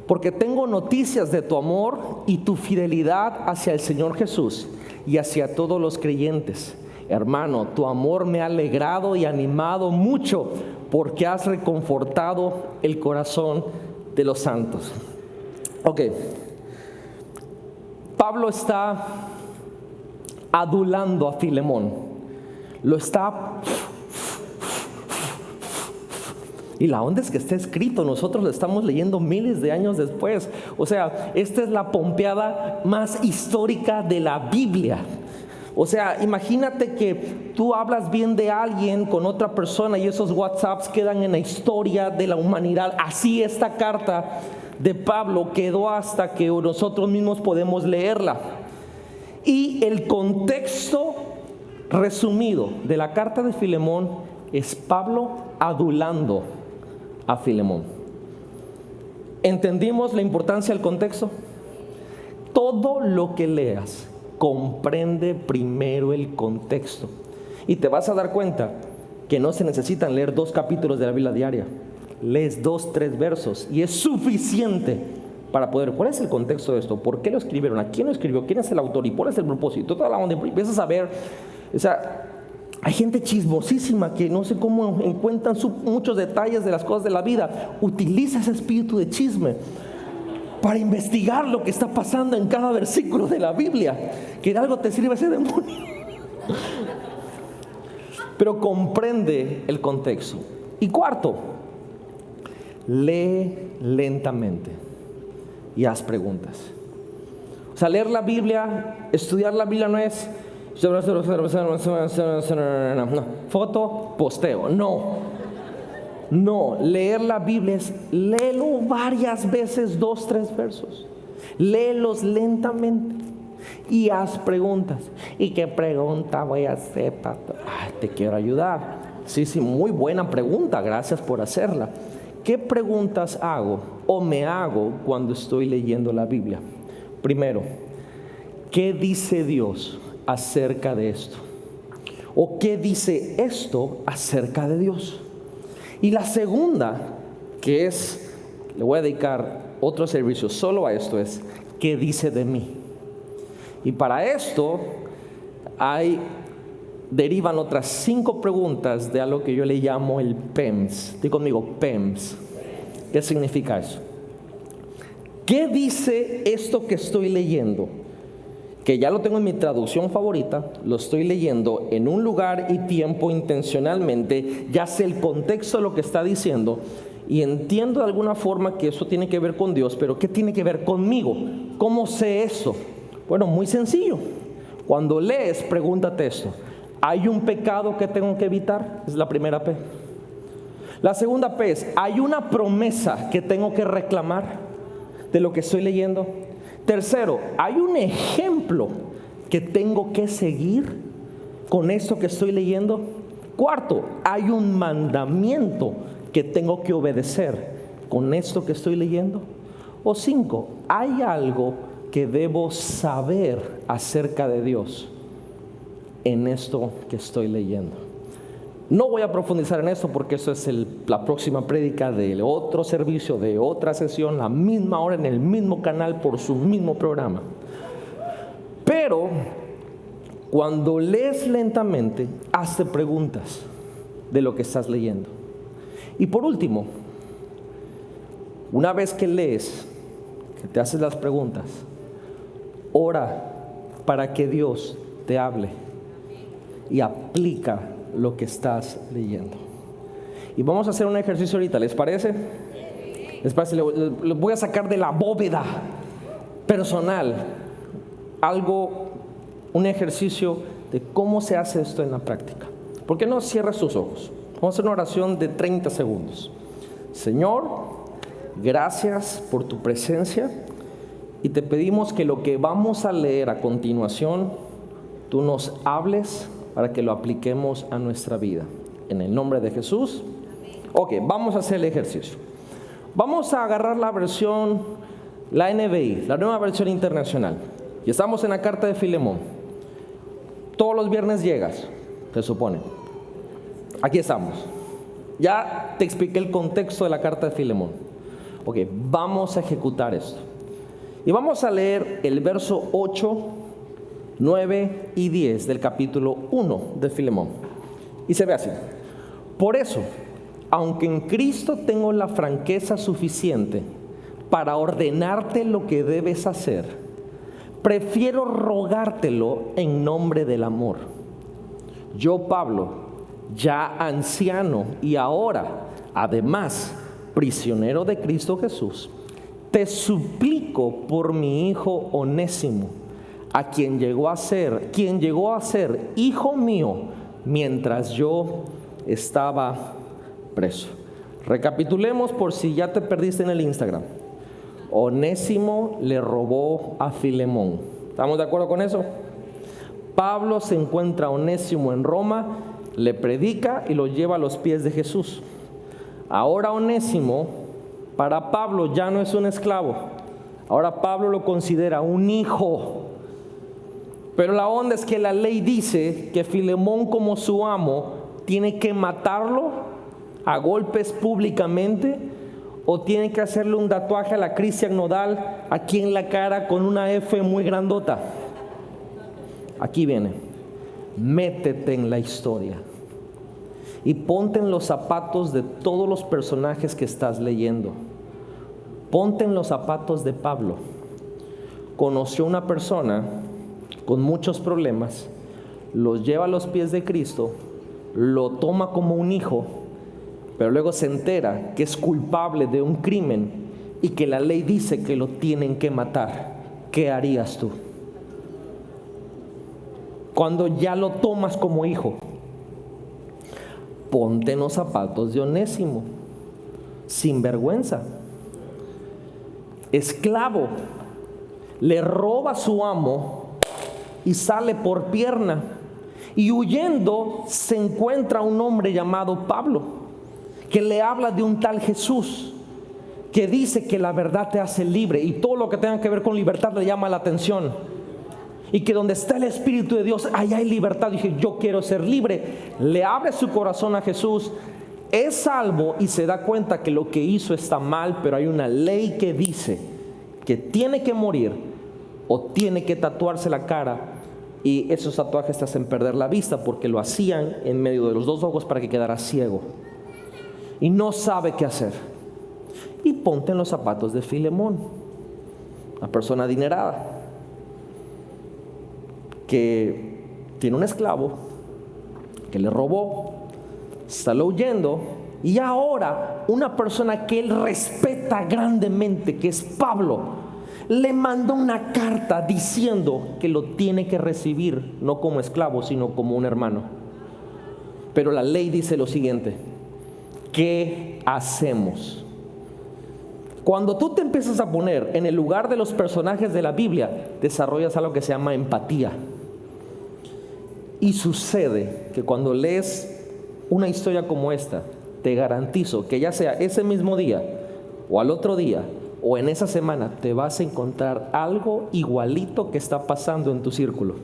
porque tengo noticias de tu amor y tu fidelidad hacia el Señor Jesús y hacia todos los creyentes. Hermano, tu amor me ha alegrado y animado mucho, porque has reconfortado el corazón de los santos. Ok, Pablo está adulando a Filemón, lo está... Y la onda es que está escrito, nosotros lo estamos leyendo miles de años después. O sea, esta es la pompeada más histórica de la Biblia. O sea, imagínate que tú hablas bien de alguien con otra persona y esos WhatsApps quedan en la historia de la humanidad. Así esta carta de Pablo quedó hasta que nosotros mismos podemos leerla. Y el contexto resumido de la carta de Filemón es Pablo adulando a Filemón. ¿Entendimos la importancia del contexto? Todo lo que leas, comprende primero el contexto. Y te vas a dar cuenta que no se necesitan leer 2 capítulos de la Biblia diaria. Lees 2, 3 versos y es suficiente para poder. ¿Cuál es el contexto de esto? ¿Por qué lo escribieron? ¿A quién lo escribió? ¿Quién es el autor? ¿Y cuál es el propósito? Toda la onda, empiezas a ver, o sea, hay gente chismosísima que no sé cómo encuentran muchos detalles de las cosas de la vida. Utiliza ese espíritu de chisme para investigar lo que está pasando en cada versículo de la Biblia. Que de algo te sirve ese demonio. Pero comprende el contexto. Y cuarto, lee lentamente y haz preguntas. O sea, leer la Biblia, estudiar la Biblia no es foto, posteo. No, leer la Biblia es léelo varias veces, 2, 3 versos. Léelos lentamente y haz preguntas. ¿Y qué pregunta voy a hacer, pastor? Te quiero ayudar. Sí, muy buena pregunta, gracias por hacerla. ¿Qué preguntas hago o me hago cuando estoy leyendo la Biblia? Primero, ¿qué dice Dios acerca de esto? ¿O qué dice esto acerca de Dios? Y la segunda, que es, le voy a dedicar otro servicio solo a esto, es ¿qué dice de mí? Y para esto derivan otras 5 preguntas de algo que yo le llamo el PEMS. Dí conmigo, PEMS. ¿Qué significa eso? ¿Qué dice esto que estoy leyendo? Que ya lo tengo en mi traducción favorita, lo estoy leyendo en un lugar y tiempo intencionalmente, ya sé el contexto de lo que está diciendo y entiendo de alguna forma que eso tiene que ver con Dios, pero ¿qué tiene que ver conmigo? ¿Cómo sé eso? Bueno, muy sencillo. Cuando lees, pregúntate esto: ¿hay un pecado que tengo que evitar? Es la primera P. La segunda P es: ¿hay una promesa que tengo que reclamar de lo que estoy leyendo? Tercero, ¿hay un ejemplo que tengo que seguir con esto que estoy leyendo? Cuarto, ¿hay un mandamiento que tengo que obedecer con esto que estoy leyendo? O 5, ¿hay algo que debo saber acerca de Dios en esto que estoy leyendo? No voy a profundizar en esto porque eso es la próxima prédica de otro servicio, de otra sesión, la misma hora en el mismo canal por su mismo programa. Pero cuando lees lentamente, hazte preguntas de lo que estás leyendo. Y por último, una vez que lees, que te haces las preguntas, ora para que Dios te hable y aplica lo que estás leyendo. Y vamos a hacer un ejercicio ahorita, ¿les parece? Les voy a sacar de la bóveda personal un ejercicio de cómo se hace esto en la práctica. ¿Por qué no cierras tus ojos? Vamos a hacer una oración de 30 segundos. Señor, gracias por tu presencia y te pedimos que lo que vamos a leer a continuación, tú nos hables para que lo apliquemos a nuestra vida. En el nombre de Jesús. Ok, vamos a hacer el ejercicio. Vamos a agarrar la NBI, la nueva versión internacional. Y estamos en la carta de Filemón. Todos los viernes llegas, se supone. Aquí estamos. Ya te expliqué el contexto de la carta de Filemón. Ok, vamos a ejecutar esto. Y vamos a leer el verso 8, 9 y 10 del capítulo 1 de Filemón. Y se ve así. Por eso, aunque en Cristo tengo la franqueza suficiente para ordenarte lo que debes hacer, prefiero rogártelo en nombre del amor. Yo, Pablo, ya anciano y ahora, además, prisionero de Cristo Jesús, te suplico por mi hijo Onésimo, a quien llegó a ser hijo mío mientras yo estaba preso. Recapitulemos por si ya te perdiste en el Instagram. Onésimo le robó a Filemón. ¿Estamos de acuerdo con eso? Pablo se encuentra a Onésimo en Roma, le predica y lo lleva a los pies de Jesús. Ahora Onésimo, para Pablo ya no es un esclavo. Ahora Pablo lo considera un hijo. Pero la onda es que la ley dice que Filemón, como su amo, tiene que matarlo a golpes públicamente, o tiene que hacerle un tatuaje a la Cristian Nodal aquí en la cara con una F muy grandota. Aquí viene. Métete en la historia y ponte en los zapatos de todos los personajes que estás leyendo. Ponte en los zapatos de Pablo. Conoció una persona con muchos problemas, los lleva a los pies de Cristo, lo toma como un hijo, pero luego se entera que es culpable de un crimen y que la ley dice que lo tienen que matar. ¿Qué harías tú? Cuando ya lo tomas como hijo, ponte en los zapatos de Onésimo, sin vergüenza, esclavo, le roba a su amo y sale por pierna, y huyendo se encuentra un hombre llamado Pablo, que le habla de un tal Jesús, que dice que la verdad te hace libre, y todo lo que tenga que ver con libertad le llama la atención, y que donde está el Espíritu de Dios, allá hay libertad. Dije, yo quiero ser libre. Le abre su corazón a Jesús, es salvo y se da cuenta que lo que hizo está mal, pero hay una ley que dice que tiene que morir o tiene que tatuarse la cara, y esos tatuajes te hacen perder la vista, porque lo hacían en medio de los dos ojos para que quedara ciego, y no sabe qué hacer. Y ponte en los zapatos de Filemón, una persona adinerada, que tiene un esclavo que le robó, salió huyendo, y ahora una persona que él respeta grandemente, que es Pablo, le mandó una carta diciendo que lo tiene que recibir no como esclavo, sino como un hermano. Pero la ley dice lo siguiente: ¿qué hacemos? Cuando tú te empiezas a poner en el lugar de los personajes de la Biblia, desarrollas algo que se llama empatía. Y sucede que cuando lees una historia como esta, te garantizo que ya sea ese mismo día, o al otro día, o en esa semana, te vas a encontrar algo igualito que está pasando en tu círculo.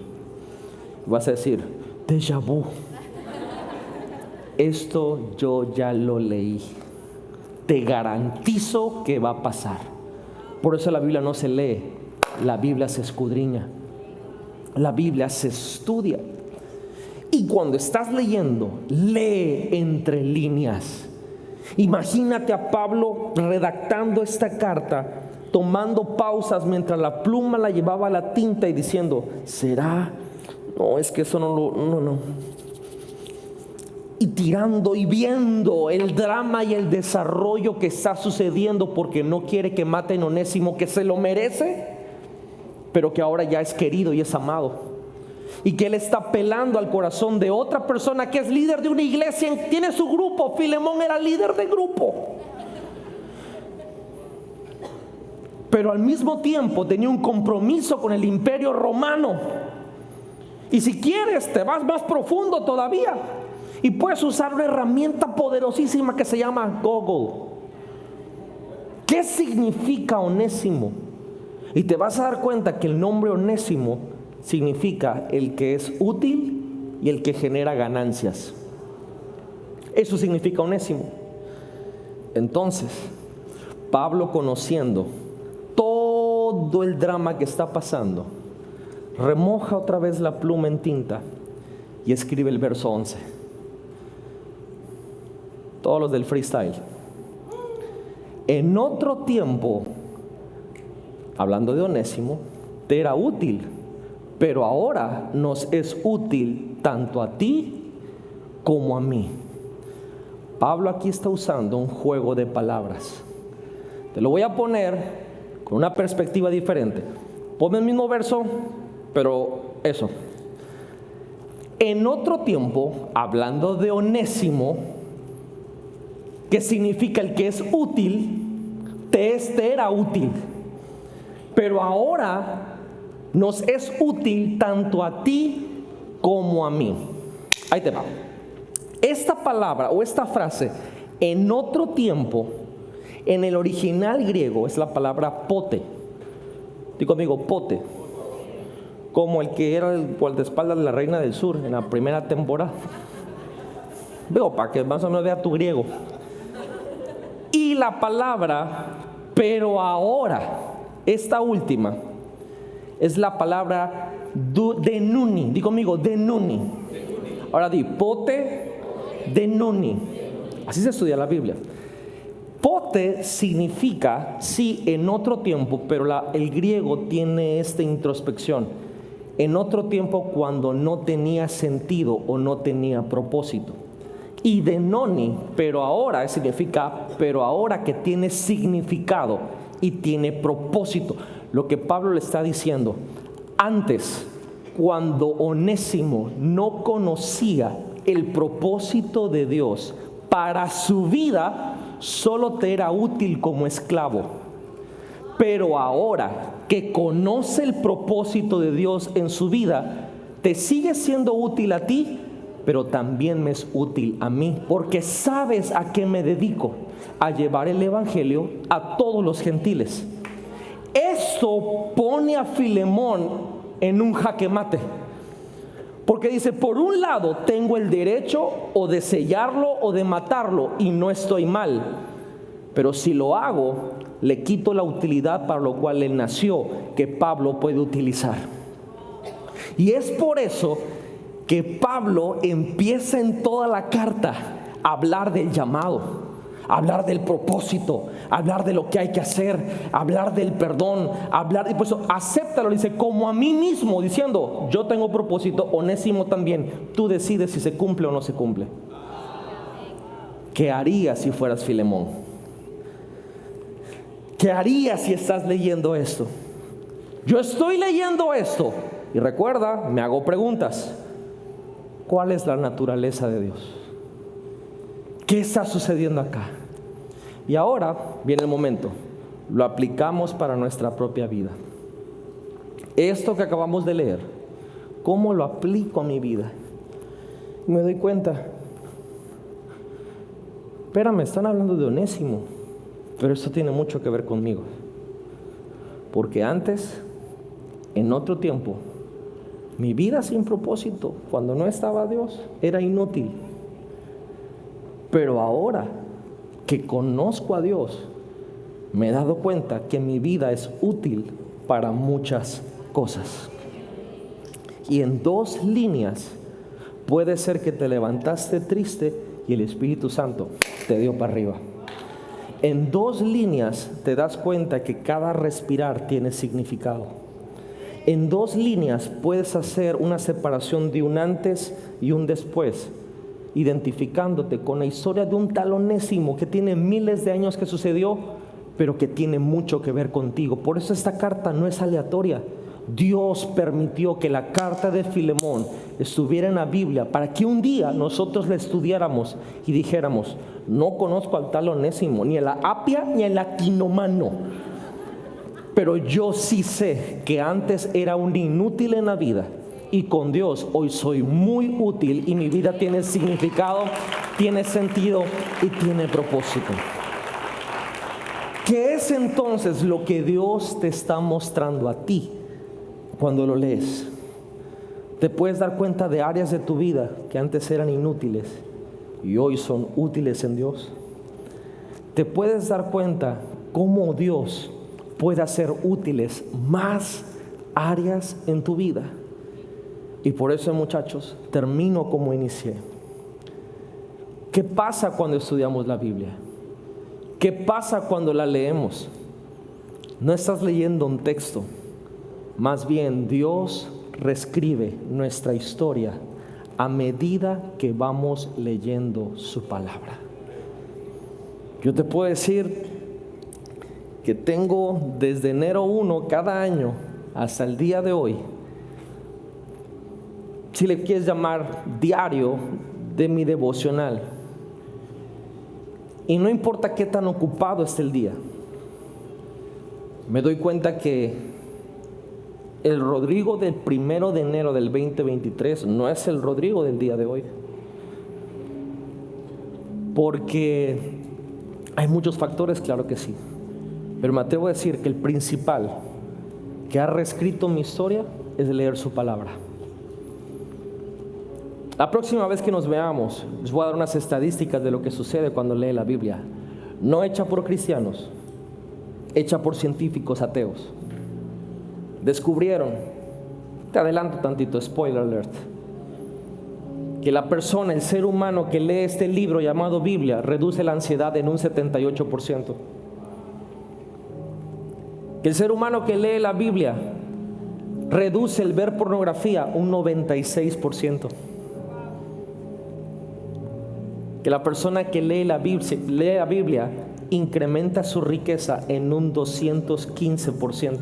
Vas a decir, déjà vu. Esto yo ya lo leí. Te garantizo que va a pasar. Por eso la Biblia no se lee, la Biblia se escudriña, la Biblia se estudia. Y cuando estás leyendo, lee entre líneas. Imagínate a Pablo redactando esta carta, tomando pausas mientras la pluma la llevaba a la tinta y diciendo, ¿será? No, es que eso no. Y tirando y viendo el drama y el desarrollo que está sucediendo, porque no quiere que maten a Onésimo, que se lo merece, pero que ahora ya es querido y es amado. Y que él está apelando al corazón de otra persona que es líder de una iglesia, tiene su grupo. Filemón era líder de grupo, pero al mismo tiempo tenía un compromiso con el imperio romano. Y si quieres, te vas más profundo todavía y puedes usar una herramienta poderosísima que se llama Google. ¿Qué significa Onésimo? Y te vas a dar cuenta que el nombre Onésimo significa el que es útil y el que genera ganancias. Eso significa Onésimo. Entonces, Pablo, conociendo todo el drama que está pasando, remoja otra vez la pluma en tinta y escribe el verso 11. Todos los del freestyle. En otro tiempo, hablando de Onésimo, te era útil, pero ahora nos es útil tanto a ti como a mí. Pablo aquí está usando un juego de palabras. Te lo voy a poner con una perspectiva diferente. Ponme el mismo verso, pero eso. En otro tiempo, hablando de Onésimo, que significa el que es útil, te era útil, pero ahora nos es útil tanto a ti como a mí. Ahí te va. Esta palabra o esta frase, en otro tiempo, en el original griego es la palabra pote. Digo conmigo, pote. Como el que era el guardaespaldas de la Reina del Sur en la primera temporada. Veo, para que más o menos vea tu griego. Y la palabra, pero ahora, esta última, es la palabra denuni. Digo conmigo, denuni. Ahora di, pote, denuni. Así se estudia la Biblia. Pote significa, sí, en otro tiempo, pero el griego tiene esta introspección. En otro tiempo, cuando no tenía sentido o no tenía propósito. Y denoni, pero ahora, significa, pero ahora que tiene significado y tiene propósito. Lo que Pablo le está diciendo, antes, cuando Onésimo no conocía el propósito de Dios para su vida, solo te era útil como esclavo. Pero ahora que conoce el propósito de Dios en su vida, te sigue siendo útil a ti, pero también me es útil a mí, porque sabes a qué me dedico, a llevar el evangelio a todos los gentiles. Esto pone a Filemón en un jaque mate, porque dice, por un lado tengo el derecho o de sellarlo o de matarlo y no estoy mal, pero si lo hago, le quito la utilidad para lo cual él nació, que Pablo puede utilizar. Y es por eso que Pablo empieza en toda la carta a hablar del llamado, a hablar del propósito, a hablar de lo que hay que hacer, a hablar del perdón, y por eso acéptalo, dice, como a mí mismo, diciendo, yo tengo propósito, Onésimo también, tú decides si se cumple o no se cumple. ¿Qué harías si fueras Filemón? ¿Qué harías si estás leyendo esto? Yo estoy leyendo esto y recuerda, me hago preguntas. ¿Cuál es la naturaleza de Dios? ¿Qué está sucediendo acá? Y ahora viene el momento. Lo aplicamos para nuestra propia vida. Esto que acabamos de leer, ¿cómo lo aplico a mi vida? Y me doy cuenta. Espérame, están hablando de Onésimo, pero esto tiene mucho que ver conmigo. Porque antes, en otro tiempo, mi vida sin propósito, cuando no estaba Dios, era inútil. Pero ahora que conozco a Dios, me he dado cuenta que mi vida es útil para muchas cosas. Y en 2 líneas, puede ser que te levantaste triste y el Espíritu Santo te dio para arriba. En 2 líneas te das cuenta que cada respirar tiene significado. En 2 líneas puedes hacer una separación de un antes y un después, identificándote con la historia de un tal Onésimo que tiene miles de años que sucedió, pero que tiene mucho que ver contigo. Por eso esta carta no es aleatoria. Dios permitió que la carta de Filemón estuviera en la Biblia para que un día nosotros la estudiáramos y dijéramos, no conozco al tal Onésimo, ni en la Apia ni en la Quinomano, pero yo sí sé que antes era un inútil en la vida y con Dios hoy soy muy útil y mi vida tiene significado, tiene sentido y tiene propósito. ¿Qué es entonces lo que Dios te está mostrando a ti cuando lo lees? Te puedes dar cuenta de áreas de tu vida que antes eran inútiles y hoy son útiles en Dios. Te puedes dar cuenta cómo Dios puede hacer útiles más áreas en tu vida. Y por eso, muchachos, termino como inicié. ¿Qué pasa cuando estudiamos la Biblia? ¿Qué pasa cuando la leemos? No estás leyendo un texto, más bien Dios reescribe nuestra historia a medida que vamos leyendo su palabra. Yo te puedo decir que tengo desde enero 1 cada año hasta el día de hoy, si le quieres llamar diario de mi devocional, y no importa qué tan ocupado esté el día, me doy cuenta que el Rodrigo del 1 de enero del 2023 no es el Rodrigo del día de hoy. Porque hay muchos factores, claro que sí. Pero me atrevo a decir que el principal que ha reescrito mi historia es leer su palabra. La próxima vez que nos veamos, les voy a dar unas estadísticas de lo que sucede cuando lee la Biblia. No hecha por cristianos, hecha por científicos ateos. Descubrieron, te adelanto tantito, spoiler alert, que la persona, el ser humano que lee este libro llamado Biblia, reduce la ansiedad en un 78%. Que el ser humano que lee la Biblia reduce el ver pornografía un 96%. Que la persona que lee la Biblia incrementa su riqueza en un 215%.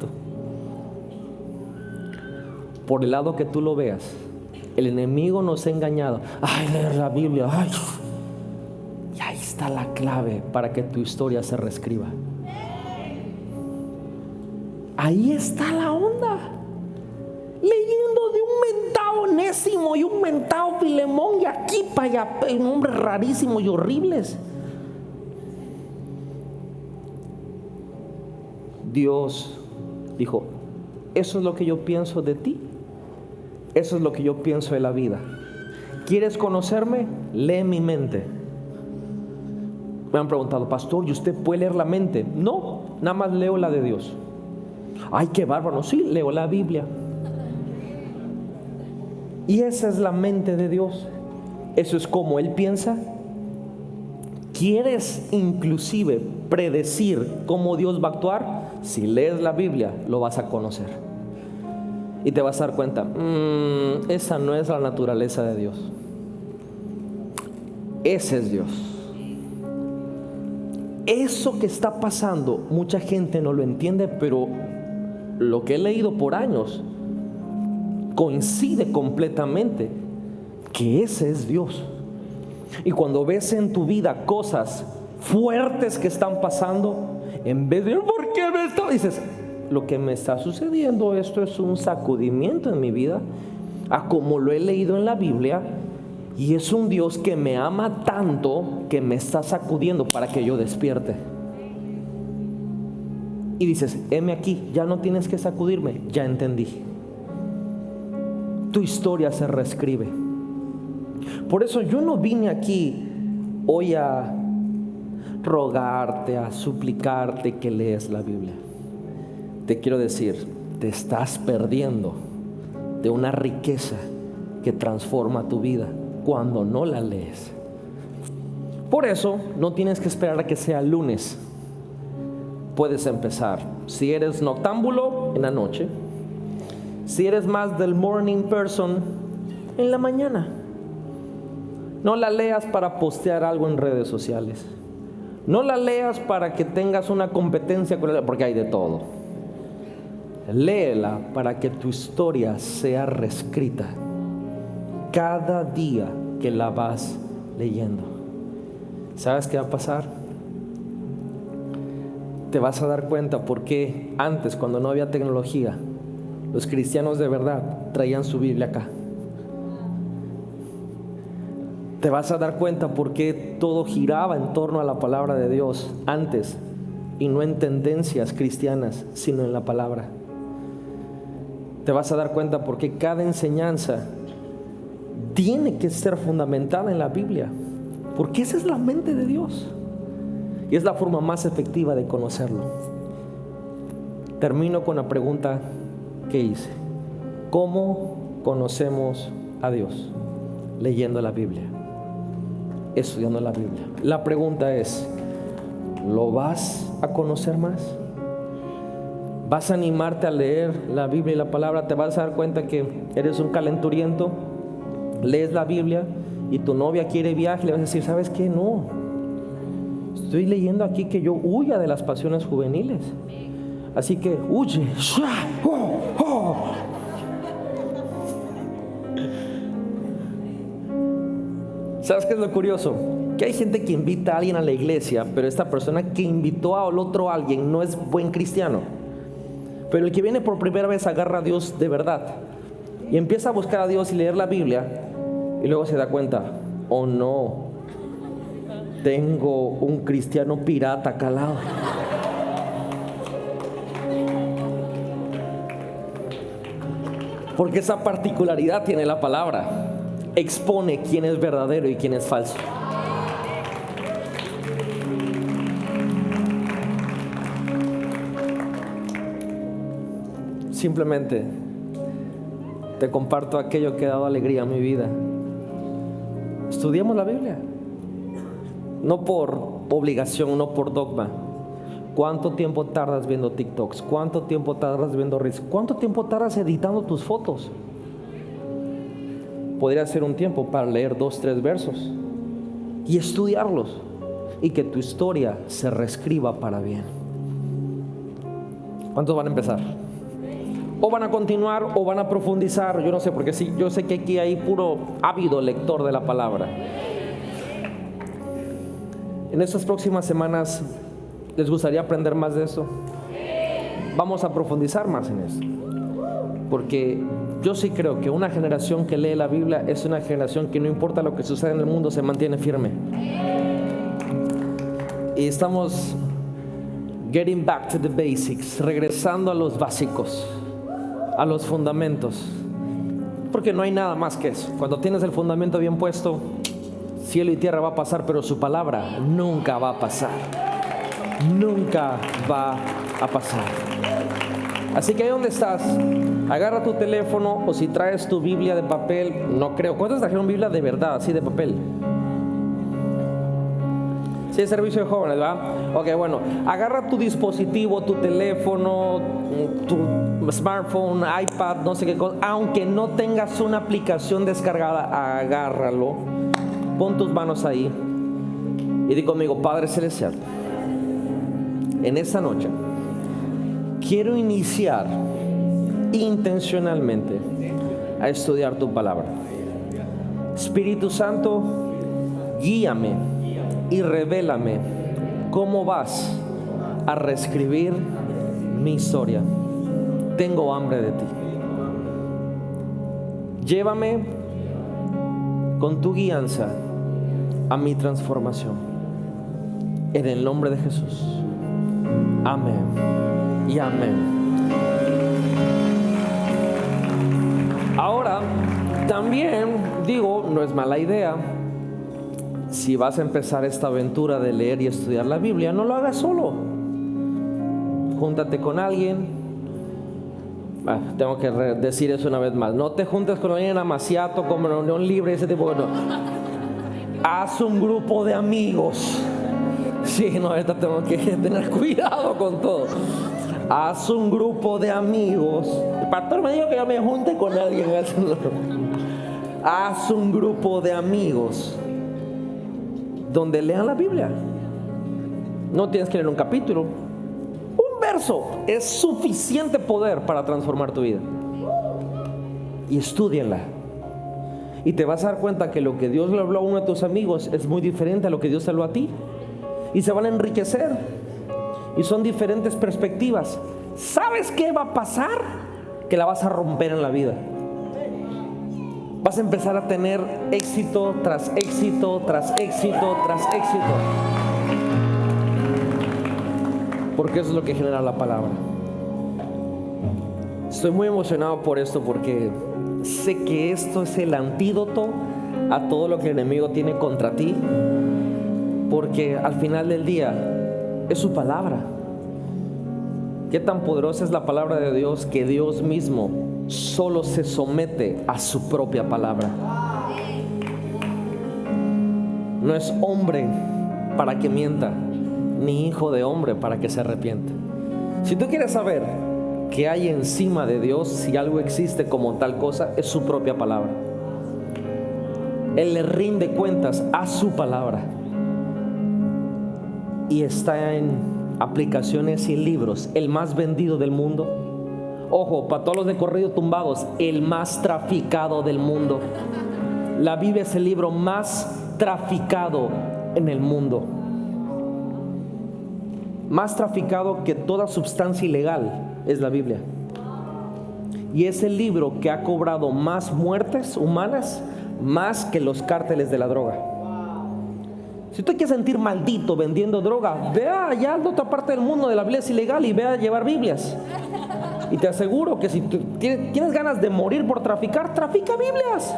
Por el lado que tú lo veas, el enemigo nos ha engañado. Ay, leer la Biblia, ay. Y ahí está la clave para que tu historia se reescriba. Ahí está la onda. Leyendo de un mentado Onésimo y un mentado Filemón y aquí para allá, nombres rarísimos y horribles. Dios dijo: eso es lo que yo pienso de ti, eso es lo que yo pienso de la vida. ¿Quieres conocerme? Lee mi mente. Me han preguntado: pastor, ¿y usted puede leer la mente? No, nada más leo la de Dios. Ay, qué bárbaro. Sí, leo la Biblia. Y esa es la mente de Dios. Eso es como Él piensa. ¿Quieres inclusive predecir cómo Dios va a actuar? Si lees la Biblia, lo vas a conocer. Y te vas a dar cuenta, esa no es la naturaleza de Dios. Ese es Dios. Eso que está pasando, mucha gente no lo entiende, pero lo que he leído por años coincide completamente que ese es Dios. Y cuando ves en tu vida cosas fuertes que están pasando, en vez de ¿por qué me está? Dices: lo que me está sucediendo, esto es un sacudimiento en mi vida, a como lo he leído en la Biblia, y es un Dios que me ama tanto que me está sacudiendo para que yo despierte. Y dices: heme aquí, ya no tienes que sacudirme, ya entendí. Tu historia se reescribe. Por eso yo no vine aquí hoy a rogarte, a suplicarte que leas la Biblia. Te quiero decir, te estás perdiendo de una riqueza que transforma tu vida cuando no la lees. Por eso no tienes que esperar a que sea lunes. Puedes empezar. Si eres noctámbulo, en la noche. Si eres más del morning person, en la mañana. No la leas para postear algo en redes sociales. No la leas para que tengas una competencia con ella, porque hay de todo. Léela para que tu historia sea reescrita cada día que la vas leyendo. ¿Sabes qué va a pasar? Te vas a dar cuenta por qué antes, cuando no había tecnología, los cristianos de verdad traían su Biblia acá. Te vas a dar cuenta por qué todo giraba en torno a la palabra de Dios antes, y no en tendencias cristianas, sino en la palabra. te vas a dar cuenta porque cada enseñanza tiene que ser fundamentada en la Biblia, porque esa es la mente de Dios y es la forma más efectiva de conocerlo. Termino con la pregunta que hice: ¿cómo conocemos a Dios? Leyendo la Biblia, estudiando la Biblia. La pregunta es: ¿lo vas a conocer más? ¿Vas a animarte a leer la Biblia y la palabra? Te vas a dar cuenta que eres un calenturiento, lees la Biblia y tu novia quiere viaje y le vas a decir: ¿sabes qué? No, estoy leyendo aquí que yo huya de las pasiones juveniles, así que huye. ¿Sabes qué es lo curioso? Que hay gente que invita a alguien a la iglesia, pero esta persona que invitó al otro alguien no es buen cristiano. Pero el que viene por primera vez agarra a Dios de verdad y empieza a buscar a Dios y leer la Biblia, y luego se da cuenta: oh no, tengo un cristiano pirata acá al lado. Porque esa particularidad tiene la palabra: expone quién es verdadero y quién es falso. Simplemente te comparto aquello que ha dado alegría a mi vida. Estudiemos la Biblia, no por obligación, no por dogma. ¿Cuánto tiempo tardas viendo TikToks? ¿Cuánto tiempo tardas viendo Reels? ¿Cuánto tiempo tardas editando tus fotos? Podría ser un tiempo para leer 2, 3 versos y estudiarlos, y que tu historia se reescriba para bien. ¿Cuántos van a empezar? O van a continuar o van a profundizar. Yo no sé, porque sí, yo sé que aquí hay puro ávido lector de la palabra. En estas próximas semanas, ¿les gustaría aprender más de eso? Vamos a profundizar más en eso, porque yo sí creo que una generación que lee la Biblia es una generación que, no importa lo que suceda en el mundo, se mantiene firme. Y estamos getting back to the basics, regresando a los básicos, a los fundamentos, porque no hay nada más que eso. Cuando tienes el fundamento bien puesto, cielo y tierra va a pasar, pero su palabra nunca va a pasar. Nunca va a pasar. Así que ahí donde estás, agarra tu teléfono, o si traes tu Biblia de papel, no creo. ¿Cuántos trajeron Biblia de verdad, así de papel? Sí, es servicio de jóvenes, ¿verdad? Ok, bueno, agarra tu dispositivo, tu teléfono, tu smartphone, iPad, no sé qué cosa. Aunque no tengas una aplicación descargada, agárralo, pon tus manos ahí y di conmigo: Padre Celestial, en esta noche quiero iniciar intencionalmente a estudiar tu palabra. Espíritu Santo, guíame y revélame cómo vas a reescribir mi historia. Tengo hambre de ti. Llévame con tu guianza a mi transformación. En el nombre de Jesús. Amén y amén. Ahora, también digo, no es mala idea, si vas a empezar esta aventura de leer y estudiar la Biblia, no lo hagas solo. Júntate con alguien. Tengo que decir eso una vez más: no te juntes con alguien amaciato, como en unión libre, ese tipo de cosas. Haz un grupo de amigos. Sí, no, ahorita tengo que tener cuidado con todo. Haz un grupo de amigos. El pastor me dijo que yo me junte con alguien. Haz un grupo de amigos donde lean la Biblia. No tienes que leer un capítulo, un verso es suficiente poder para transformar tu vida. Y estúdienla, y te vas a dar cuenta que lo que Dios le habló a uno de tus amigos es muy diferente a lo que Dios te habló a ti, y se van a enriquecer, y son diferentes perspectivas. ¿Sabes qué va a pasar? Que la vas a romper en la vida. Vas a empezar a tener éxito tras éxito, tras éxito, tras éxito. Porque eso es lo que genera la palabra. Estoy muy emocionado por esto porque sé que esto es el antídoto a todo lo que el enemigo tiene contra ti, porque al final del día es su palabra. Qué tan poderosa es la palabra de Dios que Dios mismo solo se somete a su propia palabra. No es hombre para que mienta, ni hijo de hombre para que se arrepienta. Si tú quieres saber qué hay encima de Dios, si algo existe como tal cosa, es su propia palabra. Él le rinde cuentas a su palabra y está en aplicaciones y libros, el más vendido del mundo. Ojo, para todos los de corrido tumbados, el más traficado del mundo. La Biblia es el libro más traficado en el mundo, más traficado que toda sustancia ilegal es la Biblia, y es el libro que ha cobrado más muertes humanas, más que los cárteles de la droga. Si usted quiere sentir maldito vendiendo droga, vea allá a la otra parte del mundo de la Biblia es ilegal y vea a llevar Biblias, y te aseguro que si tú tienes ganas de morir por traficar, trafica Biblias.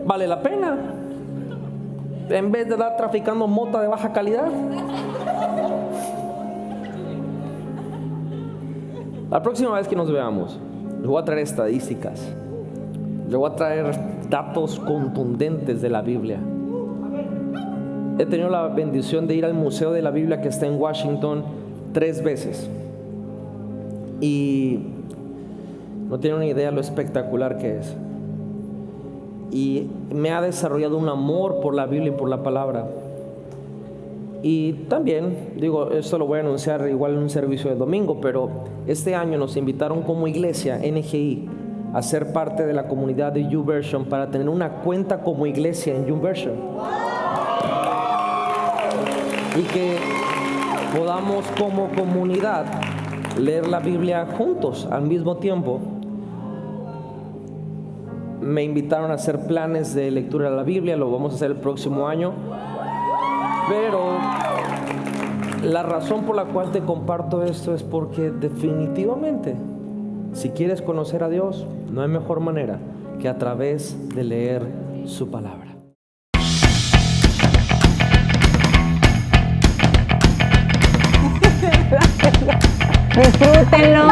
Vale la pena, en vez de estar traficando mota de baja calidad. La próxima vez que nos veamos, les voy a traer estadísticas, les voy a traer datos contundentes de la Biblia. He tenido la bendición de ir al Museo de la Biblia que está en Washington 3 veces, y no tienen una idea lo espectacular que es. Y me ha desarrollado un amor por la Biblia y por la palabra. Y también, digo, esto lo voy a anunciar igual en un servicio de domingo, pero este año nos invitaron como iglesia NGI a ser parte de la comunidad de YouVersion para tener una cuenta como iglesia en YouVersion. Y que podamos como comunidad leer la Biblia juntos al mismo tiempo. Me invitaron a hacer planes de lectura de la Biblia, lo vamos a hacer el próximo año. Pero la razón por la cual te comparto esto es porque definitivamente, si quieres conocer a Dios, no hay mejor manera que a través de leer su palabra. Disfrútenlo.